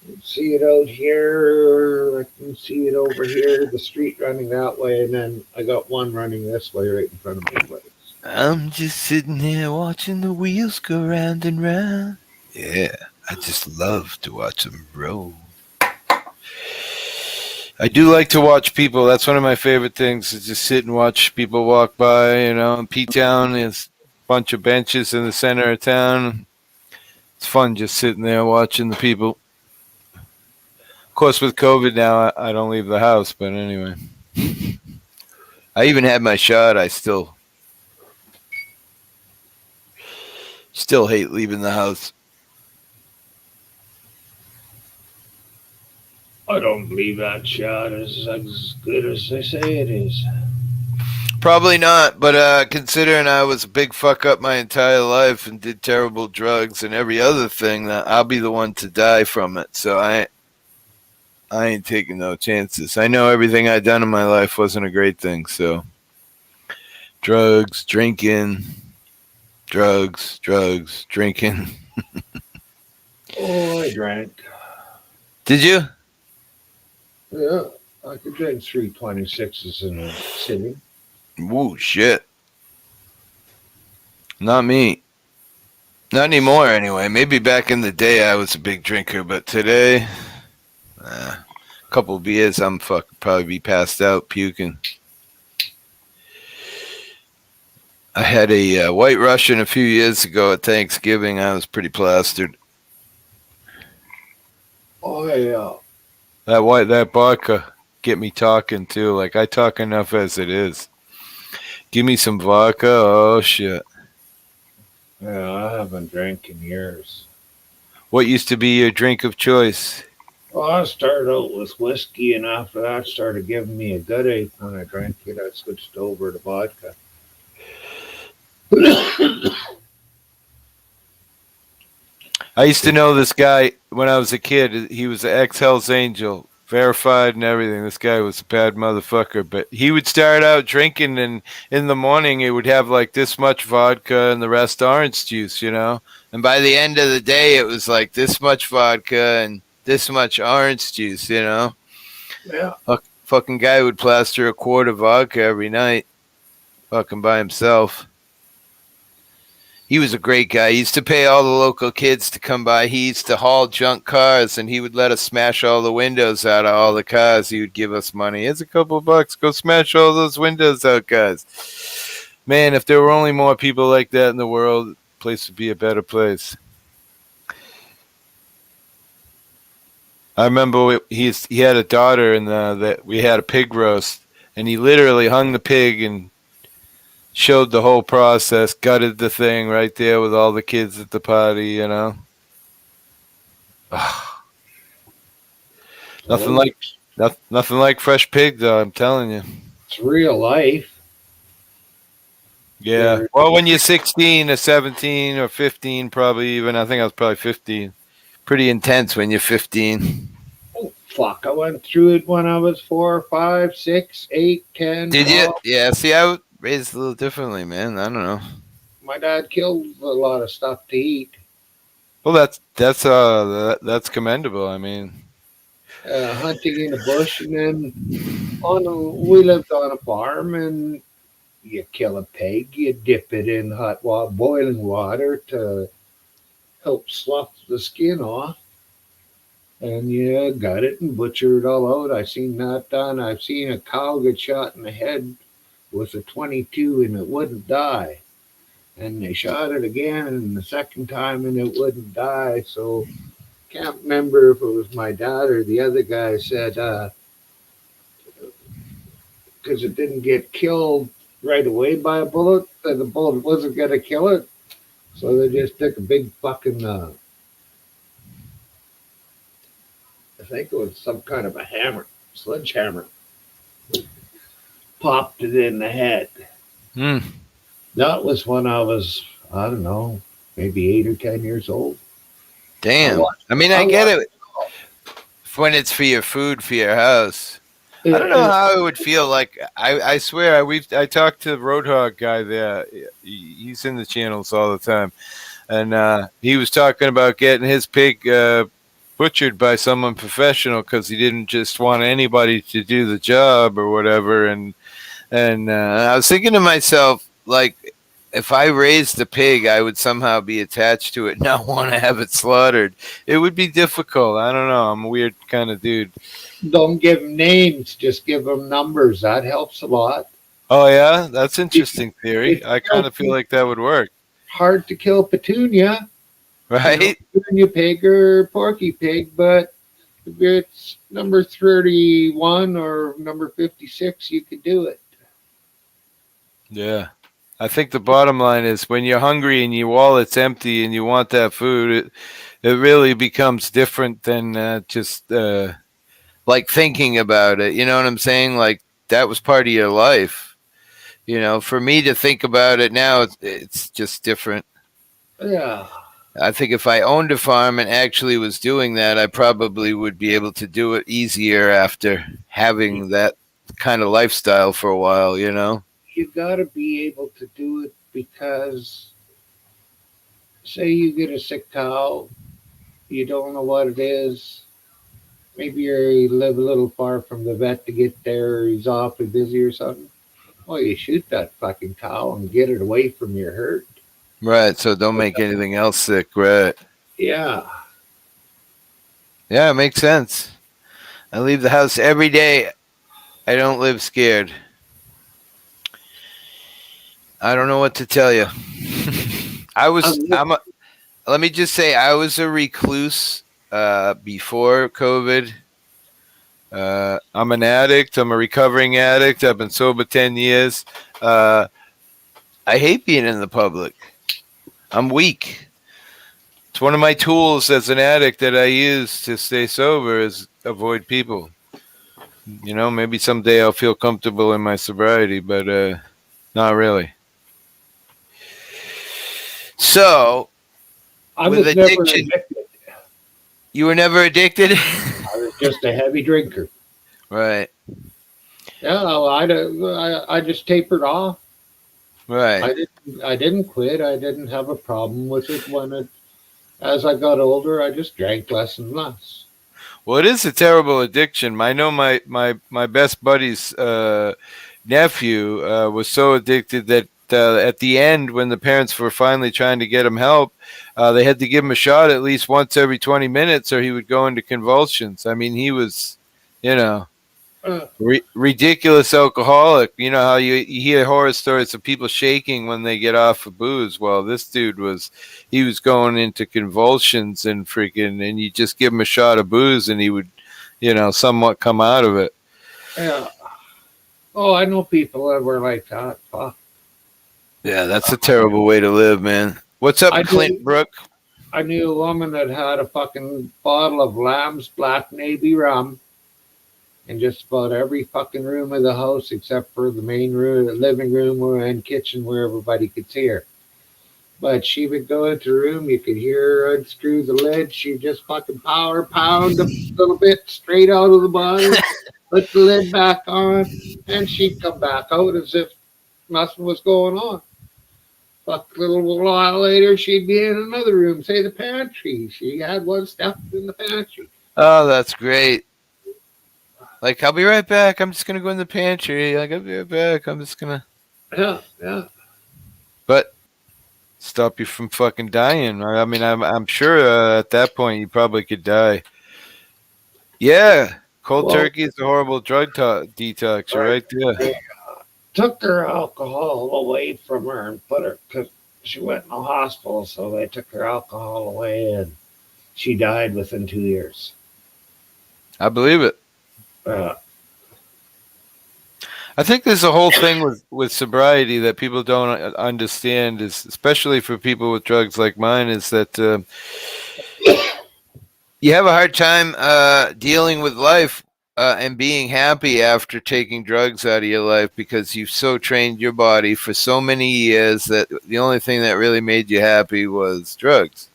can see it out here. I can see it over here. The street running that way, and then I got one running this way right in front of my place. I'm just sitting here watching the wheels go round and round. Yeah, I just love to watch them roll. I do like to watch people. That's one of my favorite things, is just sit and watch people walk by, In P-Town, there's a bunch of benches in the center of town. It's fun just sitting there watching the people. Of course, with COVID now, I don't leave the house, but anyway. I even had my shot. I still hate leaving the house. I don't believe that shot is as good as they say it is. Probably not, but considering I was a big fuck up my entire life and did terrible drugs and every other thing, that I'll be the one to die from it. So I ain't taking no chances. I know everything I done in my life wasn't a great thing. So drugs, drinking, drinking. Oh, I drank. Did you? Yeah, I could drink 326s in a sitting. Woo, shit. Not me. Not anymore, anyway. Maybe back in the day I was a big drinker, but today, a couple of beers, I'm probably be passed out puking. I had a White Russian a few years ago at Thanksgiving. I was pretty plastered. Oh, yeah. That vodka get me talking too. Like I talk enough as it is. Give me some vodka. Oh shit. Yeah, I haven't drank in years. What used to be your drink of choice? Well, I started out with whiskey, and after that started giving me a good ache when I drank it. I switched over to vodka. I used to know this guy when I was a kid. He was an ex-Hells Angel, verified and everything. This guy was a bad motherfucker, but he would start out drinking, and in the morning it would have like this much vodka and the rest orange juice, you know. And by the end of the day, it was like this much vodka and this much orange juice, you know. Yeah. Fucking guy would plaster a quart of vodka every night, fucking by himself. He was a great guy. He used to pay all the local kids to come by. He used to haul junk cars, and he would let us smash all the windows out of all the cars. He would give us money. Here's a couple of bucks. Go smash all those windows out, guys. Man, if there were only more people like that in the world, the place would be a better place. I remember he had a daughter, and that we had a pig roast, and he literally hung the pig and showed the whole process, gutted the thing right there with all the kids at the party, you know. Nothing like fresh pig, though. I'm telling you. It's real life. Yeah. Well, when you're 16 or 17 or 15, probably even. I think I was probably 15. Pretty intense when you're 15. Oh, fuck. I went through it when I was 4, 5, 6, 8, 10. Did 12. you? Yeah. See, I was raised a little differently, man. I don't know. My dad killed a lot of stuff to eat. Well, that's commendable. I mean, hunting in the bush, and then we lived on a farm, and you kill a pig, you dip it in hot water, boiling water to help slough the skin off, and you gut it and butcher it all out. I've seen that done. I've seen a cow get shot in the head with a 22 and it wouldn't die, and they shot it again and the second time and it wouldn't die. So can't remember if it was my dad or the other guy said because it didn't get killed right away by a bullet, that the bullet wasn't going to kill it, so they just took a big fucking I think it was some kind of a hammer, sledgehammer, popped it in the head. That was when I was, I don't know, maybe 8 or 10 years old. damn. I mean, I get it when it's for your food, for your house. I don't know how it would feel like. I swear, I talked to the Roadhog guy there. He's in the channels all the time, and he was talking about getting his pig butchered by someone professional because he didn't just want anybody to do the job or whatever. And I was thinking to myself, like, if I raised a pig, I would somehow be attached to it, not want to have it slaughtered. It would be difficult. I don't know. I'm a weird kind of dude. Don't give them names, just give them numbers. That helps a lot. Oh, yeah? That's interesting theory. I kind of feel like that would work. Hard to kill Petunia. Right? Petunia pig or Porky pig, but if it's number 31 or number 56, you could do it. Yeah. I think the bottom line is when you're hungry and your wallet's empty and you want that food, it really becomes different than just like thinking about it. You know what I'm saying? Like that was part of your life. You know, for me to think about it now, it's just different. Yeah. I think if I owned a farm and actually was doing that, I probably would be able to do it easier after having that kind of lifestyle for a while, you know? You got to be able to do it because, say, you get a sick cow, you don't know what it is. Maybe you live a little far from the vet to get there, or he's awfully busy or something. Well, you shoot that fucking cow and get it away from your herd. Right. So don't make anything else sick. Right. Yeah. Yeah, it makes sense. I leave the house every day. I don't live scared. I don't know what to tell you. Let me just say, I was a recluse before COVID. I'm an addict. I'm a recovering addict. I've been sober 10 years. I hate being in the public. I'm weak. It's one of my tools as an addict that I use to stay sober is avoid people. You know, maybe someday I'll feel comfortable in my sobriety, but not really. So, I with was never addiction- addicted. you were never addicted? I was just a heavy drinker. Right, Yeah, well, I just tapered off. right. I didn't quit. I didn't have a problem with it as I got older. I just drank less and less. Well, it is a terrible addiction. I know my best buddy's nephew was so addicted that at the end, when the parents were finally trying to get him help, they had to give him a shot at least once every 20 minutes or he would go into convulsions. I mean, he was, you know, ridiculous alcoholic. You know how you hear horror stories of people shaking when they get off of booze. Well, this dude was going into convulsions and and you just give him a shot of booze and he would, you know, somewhat come out of it. Yeah. Oh, I know people that were like that. Fuck. Yeah, that's a terrible way to live, man. What's up, Clint Brook? I knew a woman that had a fucking bottle of Lamb's Black Navy rum in just about every fucking room of the house except for the main room, the living room and kitchen where everybody could see her. But she would go into the room, you could hear her unscrew the lid. She'd just fucking pound a little bit straight out of the bottle, put the lid back on, and she'd come back out as if nothing was going on. Fuck, a little while later, she'd be in another room, say the pantry. She had one stuffed in the pantry. Oh, that's great. Like, I'll be right back. I'm just going to go in the pantry. Like, I'll be right back. I'm just going to. Yeah. But stop you from fucking dying. I mean, I'm sure at that point you probably could die. Yeah. Cold turkey is a horrible drug detox right there. They took her alcohol away from her and put her, because she went in the hospital, so they took her alcohol away and she died within 2 years. I believe it. I think there's a whole thing with sobriety that people don't understand, is especially for people with drugs like mine, is that you have a hard time dealing with life and being happy after taking drugs out of your life because you've so trained your body for so many years that the only thing that really made you happy was drugs.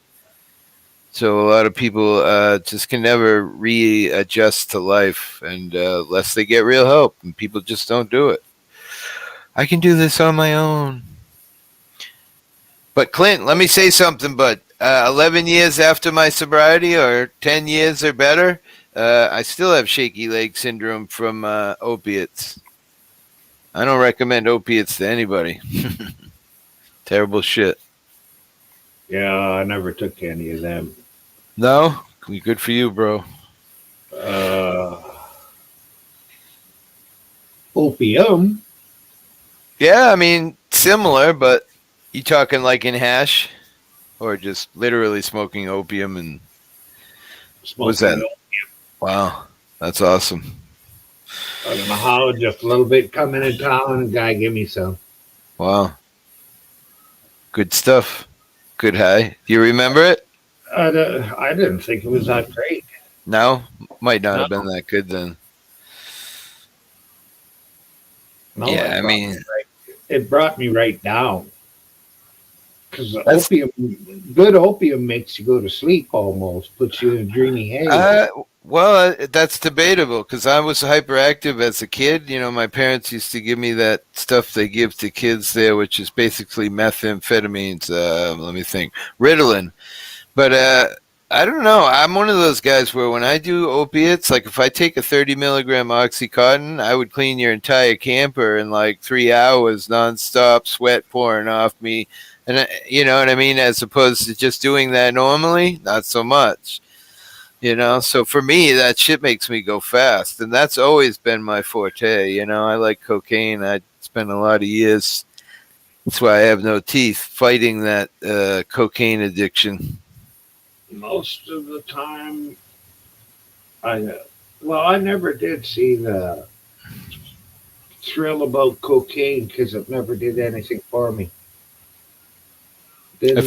So a lot of people just can never readjust to life, and unless they get real help, and people just don't do it. I can do this on my own. But Clint, let me say something, bud. 11 years after my sobriety, or 10 years or better, I still have shaky leg syndrome from opiates. I don't recommend opiates to anybody. Terrible shit. Yeah, I never took any of them. No? Good for you, bro. Opium? Yeah, I mean, similar, but you talking like in hash? Or just literally smoking opium and... What's that? Opium. Wow, that's awesome. I don't know how, just a little bit coming in town, and guy give me some. Wow. Good stuff. Good high. Do you remember it? I didn't think it was that great. No? Might not have been that good then. No, Yeah, I it mean, wasn't great. it brought me right down. Because That's- good opium makes you go to sleep almost, puts you in a dreamy haze. Well, that's debatable because I was hyperactive as a kid. You know, my parents used to give me that stuff they give to kids there, which is basically methamphetamines. Let me think, Ritalin. But I don't know. I'm one of those guys where when I do opiates, like if I take a 30 milligram Oxycontin, I would clean your entire camper in like 3 hours, nonstop, sweat pouring off me. And you know what I mean? As opposed to just doing that normally, not so much. You know, so for me, that shit makes me go fast, and that's always been my forte. You know, I like cocaine. I spent a lot of years. That's why I have no teeth fighting that cocaine addiction. Most of the time, I never did see the thrill about cocaine because it never did anything for me. I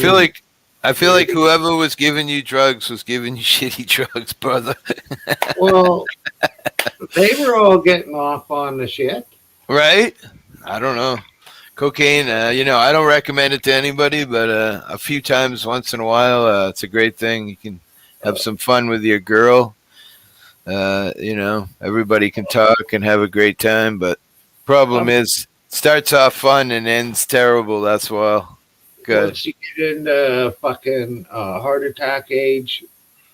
feel like whoever was giving you drugs was giving you shitty drugs, brother. Well, they were all getting off on the shit. Right? I don't know. Cocaine, you know, I don't recommend it to anybody, but a few times once in a while, it's a great thing. You can have some fun with your girl. You know, everybody can talk and have a great time, but problem is, starts off fun and ends terrible. That's why. Good. Once you get into fucking heart attack age,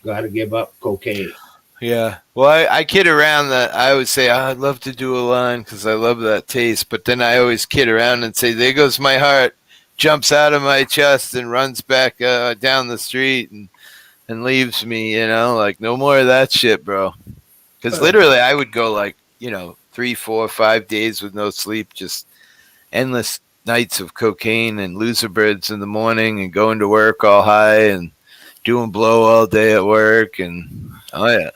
got to give up cocaine. Yeah. Well, I kid around that I would say, I'd love to do a line because I love that taste. But then I always kid around and say, there goes my heart, jumps out of my chest and runs back down the street and leaves me, you know, like no more of that shit, bro. Because literally I would go like, you know, 3, 4, 5 days with no sleep, just endless nights of cocaine and loser birds in the morning and going to work all high and doing blow all day at work. And oh, yeah.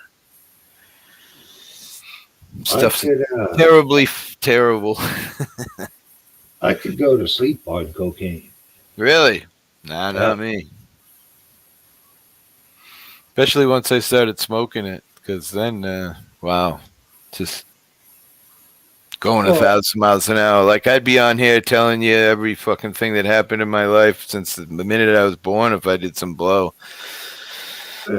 Stuff's terribly terrible. I could go to sleep on cocaine. Really? Nah, not me. Especially once I started smoking it, because then, wow, just going 1,000 miles an hour. Like I'd be on here telling you every fucking thing that happened in my life since the minute I was born if I did some blow.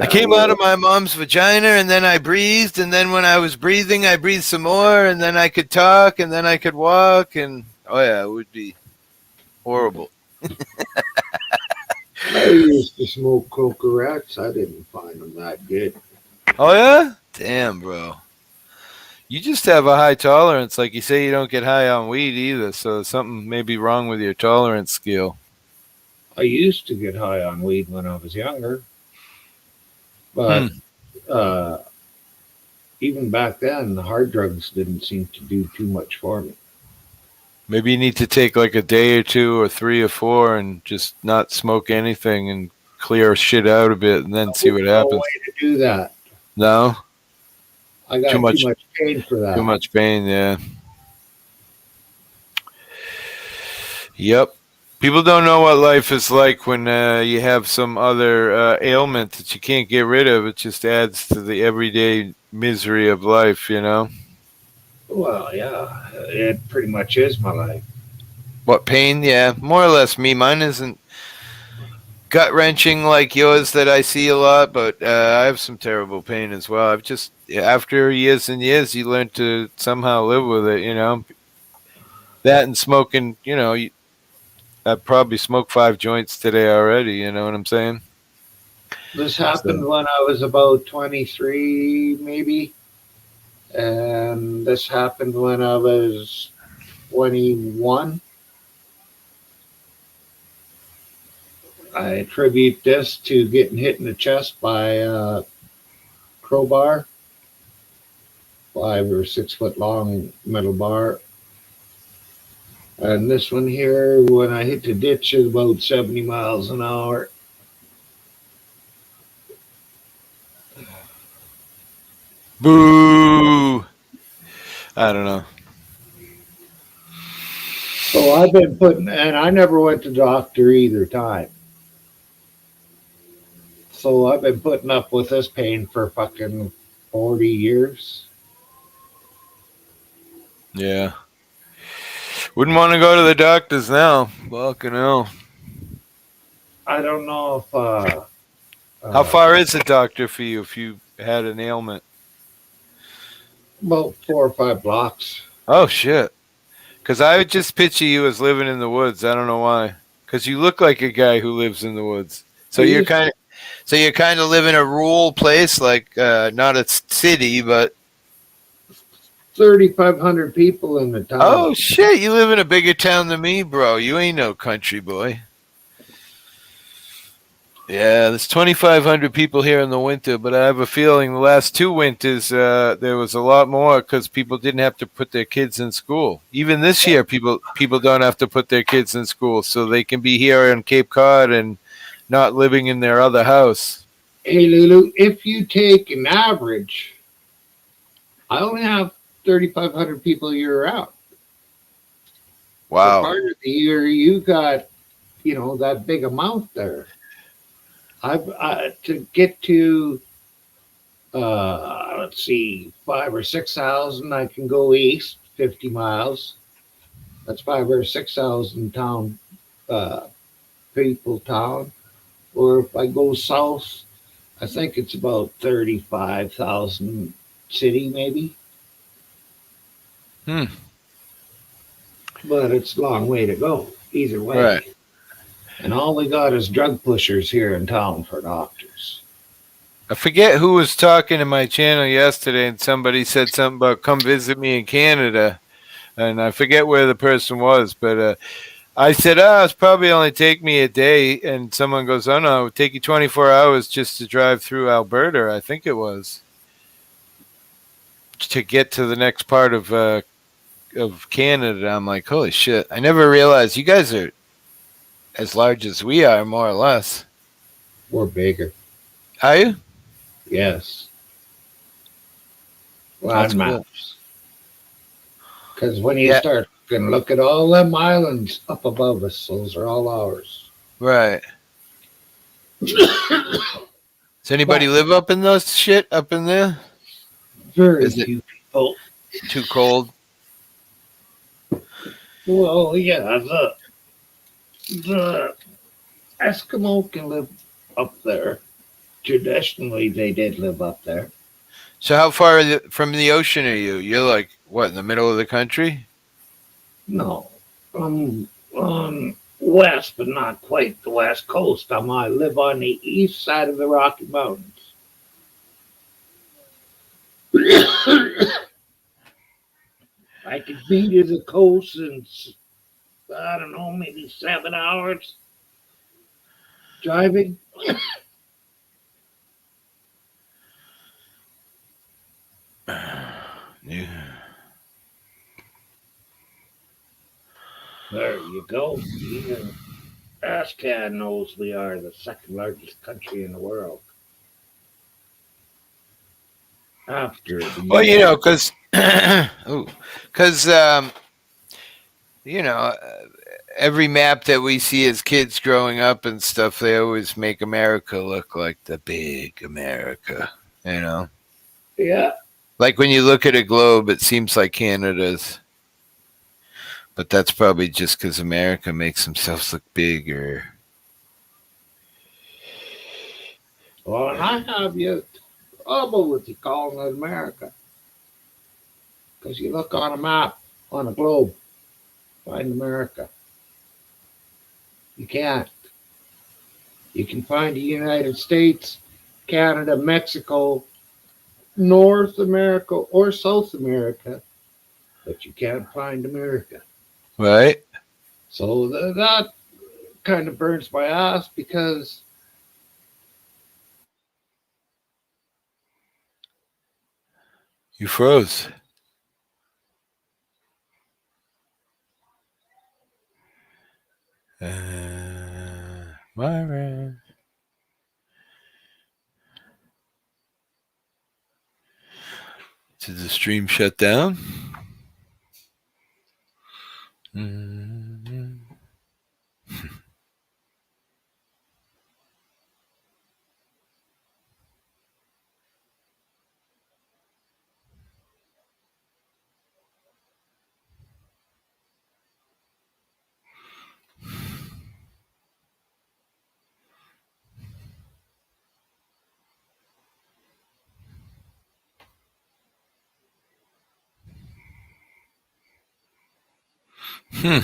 I came out of my mom's vagina and then I breathed, and then when I was breathing, I breathed some more, and then I could talk, and then I could walk, and oh yeah, it would be horrible. I used to smoke cocorettes. I didn't find them that good. Oh yeah? Damn, bro. You just have a high tolerance. Like you say, you don't get high on weed either, so something may be wrong with your tolerance scale. I used to get high on weed when I was younger. But even back then, the hard drugs didn't seem to do too much for me. Maybe you need to take like a day or 2 or 3 or 4 and just not smoke anything and clear shit out a bit and then see what happens. No way to do that. No? I got too much pain for that. Too much pain, yeah. Yep. People don't know what life is like when you have some other ailment that you can't get rid of. It just adds to the everyday misery of life, you know? Well, yeah, it pretty much is my life. What, pain? Yeah, more or less me. Mine isn't gut-wrenching like yours that I see a lot, but I have some terrible pain as well. I've just, after years and years, you learn to somehow live with it, you know? That and smoking, you know, I'd probably smoked 5 joints today already, you know what I'm saying? This happened when I was about 23, maybe. And this happened when I was 21. I attribute this to getting hit in the chest by a crowbar, 5 or 6 foot long metal bar. And this one here, when I hit the ditch, is about 70 miles an hour. Boo! I don't know. So I've been putting, and I never went to the doctor either time. So I've been putting up with this pain for fucking 40 years. Yeah. Wouldn't want to go to the doctors now. Fucking hell. I don't know if How far is the doctor for you if you had an ailment? about 4 or 5 blocks. Oh shit. Because I would just picture you as living in the woods. I don't know why. Because you look like a guy who lives in the woods. So We you're used- kind of, so you kind of live in a rural place, like not a city, but 3,500 people in the town. oh shit, you live in a bigger town than me, bro. You ain't no country boy. Yeah, there's 2,500 people here in the winter, but I have a feeling the last 2 winters there was a lot more because people didn't have to put their kids in school. Even this year, people don't have to put their kids in school, so they can be here on Cape Cod and not living in their other house. Hey, Lulu, if you take an average, I only have 3,500 people year round. For Wow. part of the year, you got, that big amount there. To get to, let's see, 5 or 6,000, I can go east 50 miles. That's 5 or 6,000 town people town. Or if I go south, I think it's about 35,000 city maybe. Hmm. But it's a long way to go either way. Right. And all we got is drug pushers here in town for doctors. I forget who was talking to my channel yesterday, and somebody said something about come visit me in Canada, and I forget where the person was, but I said, it's probably only take me a day, and someone goes, oh no, it would take you 24 hours just to drive through Alberta, I think it was, to get to the next part of Canada. I'm like, holy shit, I never realized you guys are as large as we are, more or less. We're bigger. Are you? Yes. That's Land cool. maps. Because when you Yeah. start looking, look at all them islands up above us, those are all ours. Right. Does anybody live up in those shit up in there? Very Is it- few people. Too cold? Well, yeah, the Eskimo can live up there. Traditionally, they did live up there. So how far from the ocean are you? You're like, what, in the middle of the country? No, on west, but not quite the west coast. I live on the east side of the Rocky Mountains. I could be to the coast in, I don't know, maybe 7 hours driving. Yeah. There you go. Even ASCAN knows we are the second largest country in the world. After the Well, US. because you know, every map that we see as kids growing up and stuff, they always make America look like the big America. You know, Yeah. like when you look at a globe, it seems like Canada's, but that's probably just because America makes themselves look bigger. Well, and I have you trouble with you calling it America. Because you look on a map, on a globe, find America. You can't. You can find the United States, Canada, Mexico, North America, or South America, but you can't find America. Right? So that kind of burns my ass because You froze. Myron. Did the stream shut down? Mm-hmm. Hmm.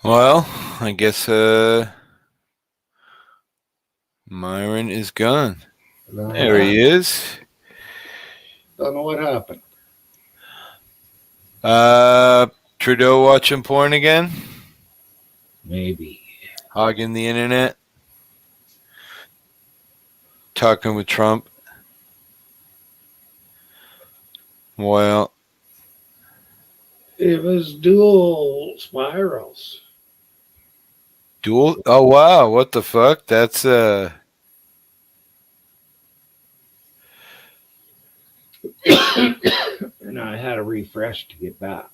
Well, I guess Myron is gone. There he is. Don't know what happened. Trudeau watching porn again? Maybe. Hogging the internet? Talking with Trump? Well, It was dual spirals. dual. Oh wow, what the fuck? That's And I had to refresh to get back.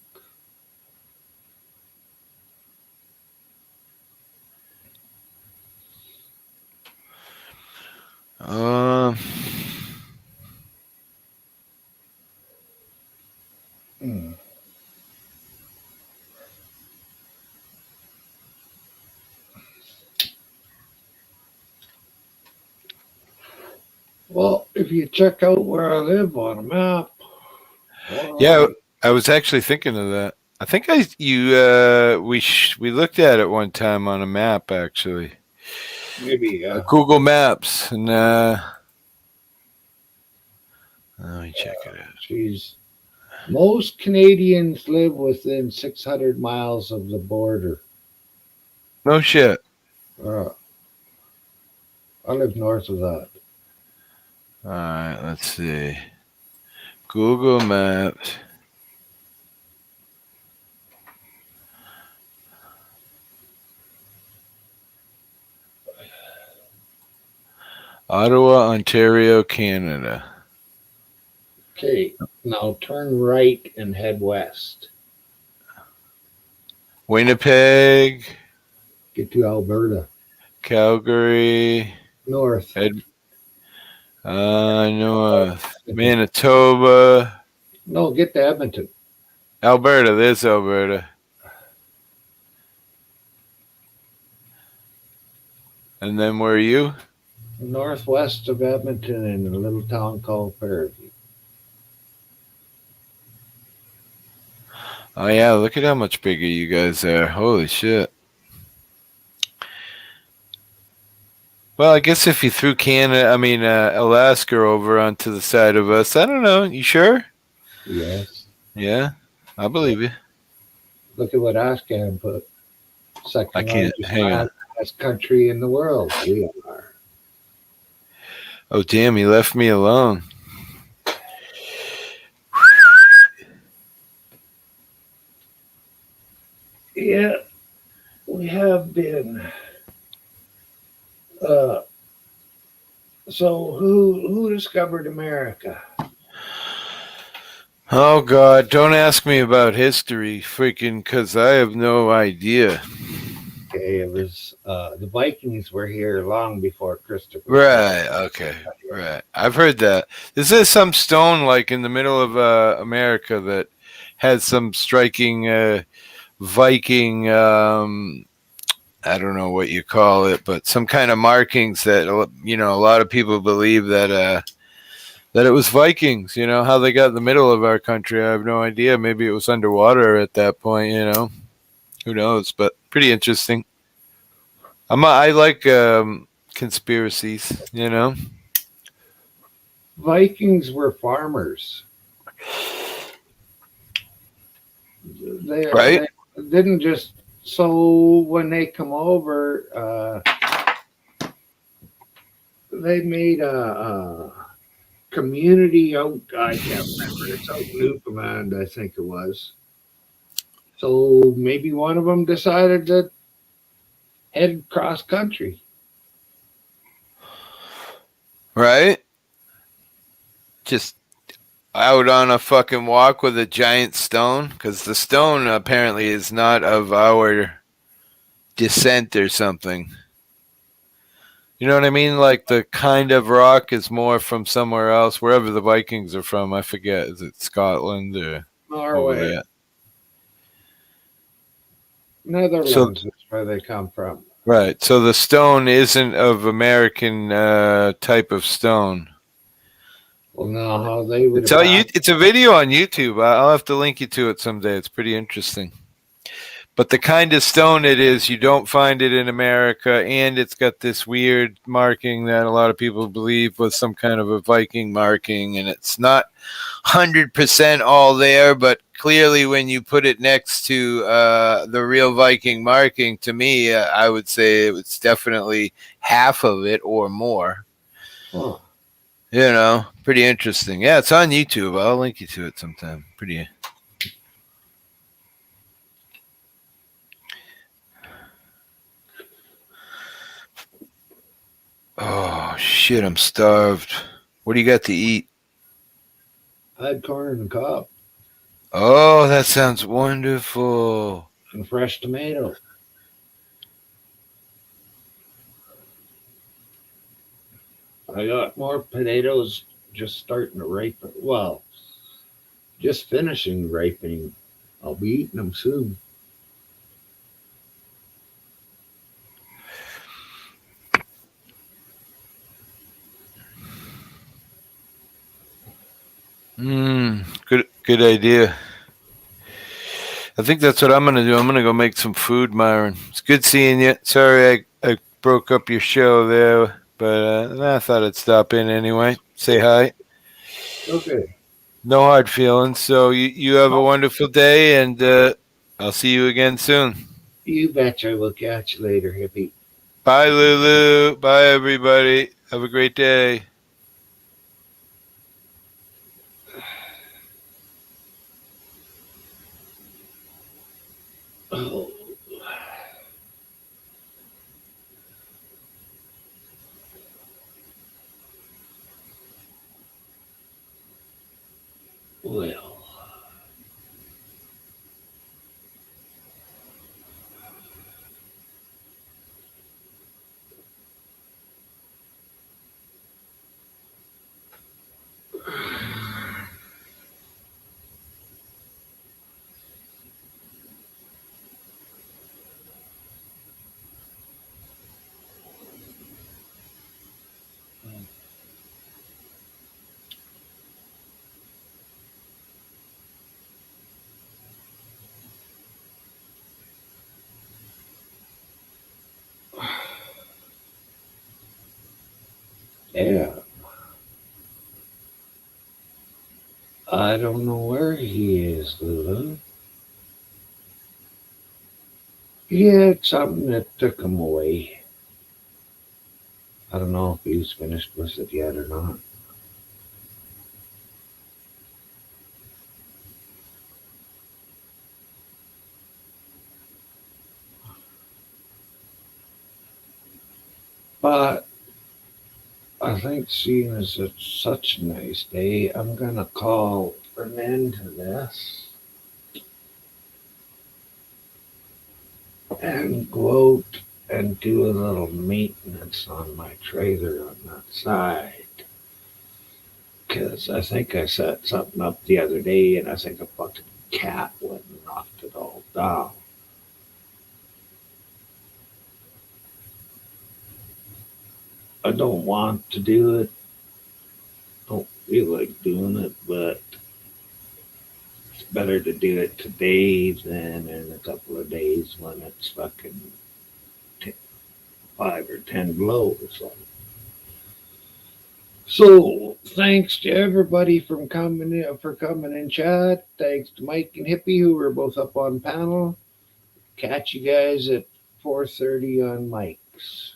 um. Hmm. Well, if you check out where I live on a map, Yeah, I was actually thinking of that. I think we looked at it one time on a map actually. maybe Google Maps and let me check it out. geez, most Canadians live within 600 miles of the border. No shit. I live north of that. All right, let's see. Google Maps. Ottawa, Ontario, Canada. Okay, now turn right and head west. Winnipeg, Get to Alberta. Calgary, North. North, Manitoba, No, get to Edmonton. Alberta. There's Alberta. And then where are you? Northwest of Edmonton in a little town called Fairview. Oh yeah, look at how much bigger you guys are. Holy shit. Well, I guess if you threw Alaska over onto the side of us, I don't know. You sure? Yes. Yeah, I believe you. Look at what Ashcan put. Second I can't. largest Hang on. landmass country in the world. We are. Oh, damn, he left me alone. Yeah, we have been. So who discovered America? Oh, God, don't ask me about history, freaking, because I have no idea. Okay, it was the Vikings were here long before Christopher. Right, okay, right. I've heard that. This is some stone, like, in the middle of America that has some striking Viking, I don't know what you call it, but some kind of markings that, a lot of people believe that it was Vikings, how they got in the middle of our country. I have no idea. Maybe it was underwater at that point, who knows, but pretty interesting. I like conspiracies, Vikings were farmers. Right? They didn't just. So when they come over, they made a community out. I can't remember. It's out in Newfoundland, I think it was. So maybe one of them decided to head cross country. Right? Just out on a fucking walk with a giant stone, because the stone apparently is not of our descent or something. You know what I mean? Like the kind of rock is more from somewhere else, wherever the Vikings are from. I forget. Is it Scotland or Norway, Netherlands is where they come from. Right. So the stone isn't of American type of stone. Well, now how they would It's all you. It's a video on YouTube. I'll have to link you to it someday. It's pretty interesting. But the kind of stone it is, you don't find it in America, and it's got this weird marking that a lot of people believe was some kind of a Viking marking, and it's not 100% all there, but clearly when you put it next to the real Viking marking, to me, I would say it's definitely half of it or more. Huh. You know, pretty interesting. Yeah, it's on YouTube. I'll link you to it sometime. Pretty. Oh, shit, I'm starved. What do you got to eat? I had corn and cob Oh, that sounds wonderful. and fresh tomato. I got more potatoes just starting to ripen. Well, just finishing ripening. I'll be eating them soon. Good idea. I think that's what I'm going to do. I'm going to go make some food, Myron. It's good seeing you. Sorry I broke up your show there, but I thought I'd stop in anyway. Say hi. Okay. No hard feelings. So you have a wonderful day, and I'll see you again soon. You betcha. We'll catch you later, hippie. Bye, Lulu. Bye, everybody. Have a great day. Oh. Well. Yeah. I don't know where he is, Lulu. He had something that took him away. I don't know if he's finished with it yet or not. But I think seeing as it's such a nice day, I'm going to call an end to this and go out and do a little maintenance on my trailer on that side. Because I think I set something up the other day and I think a fucking cat went and knocked it all down. I don't want to do it. Don't feel like doing it, but it's better to do it today than in a couple of days when it's fucking 5 or 10 below. So thanks to everybody for coming in chat. Thanks to Mike and Hippie who were both up on panel. Catch you guys at 4:30 on Mike's.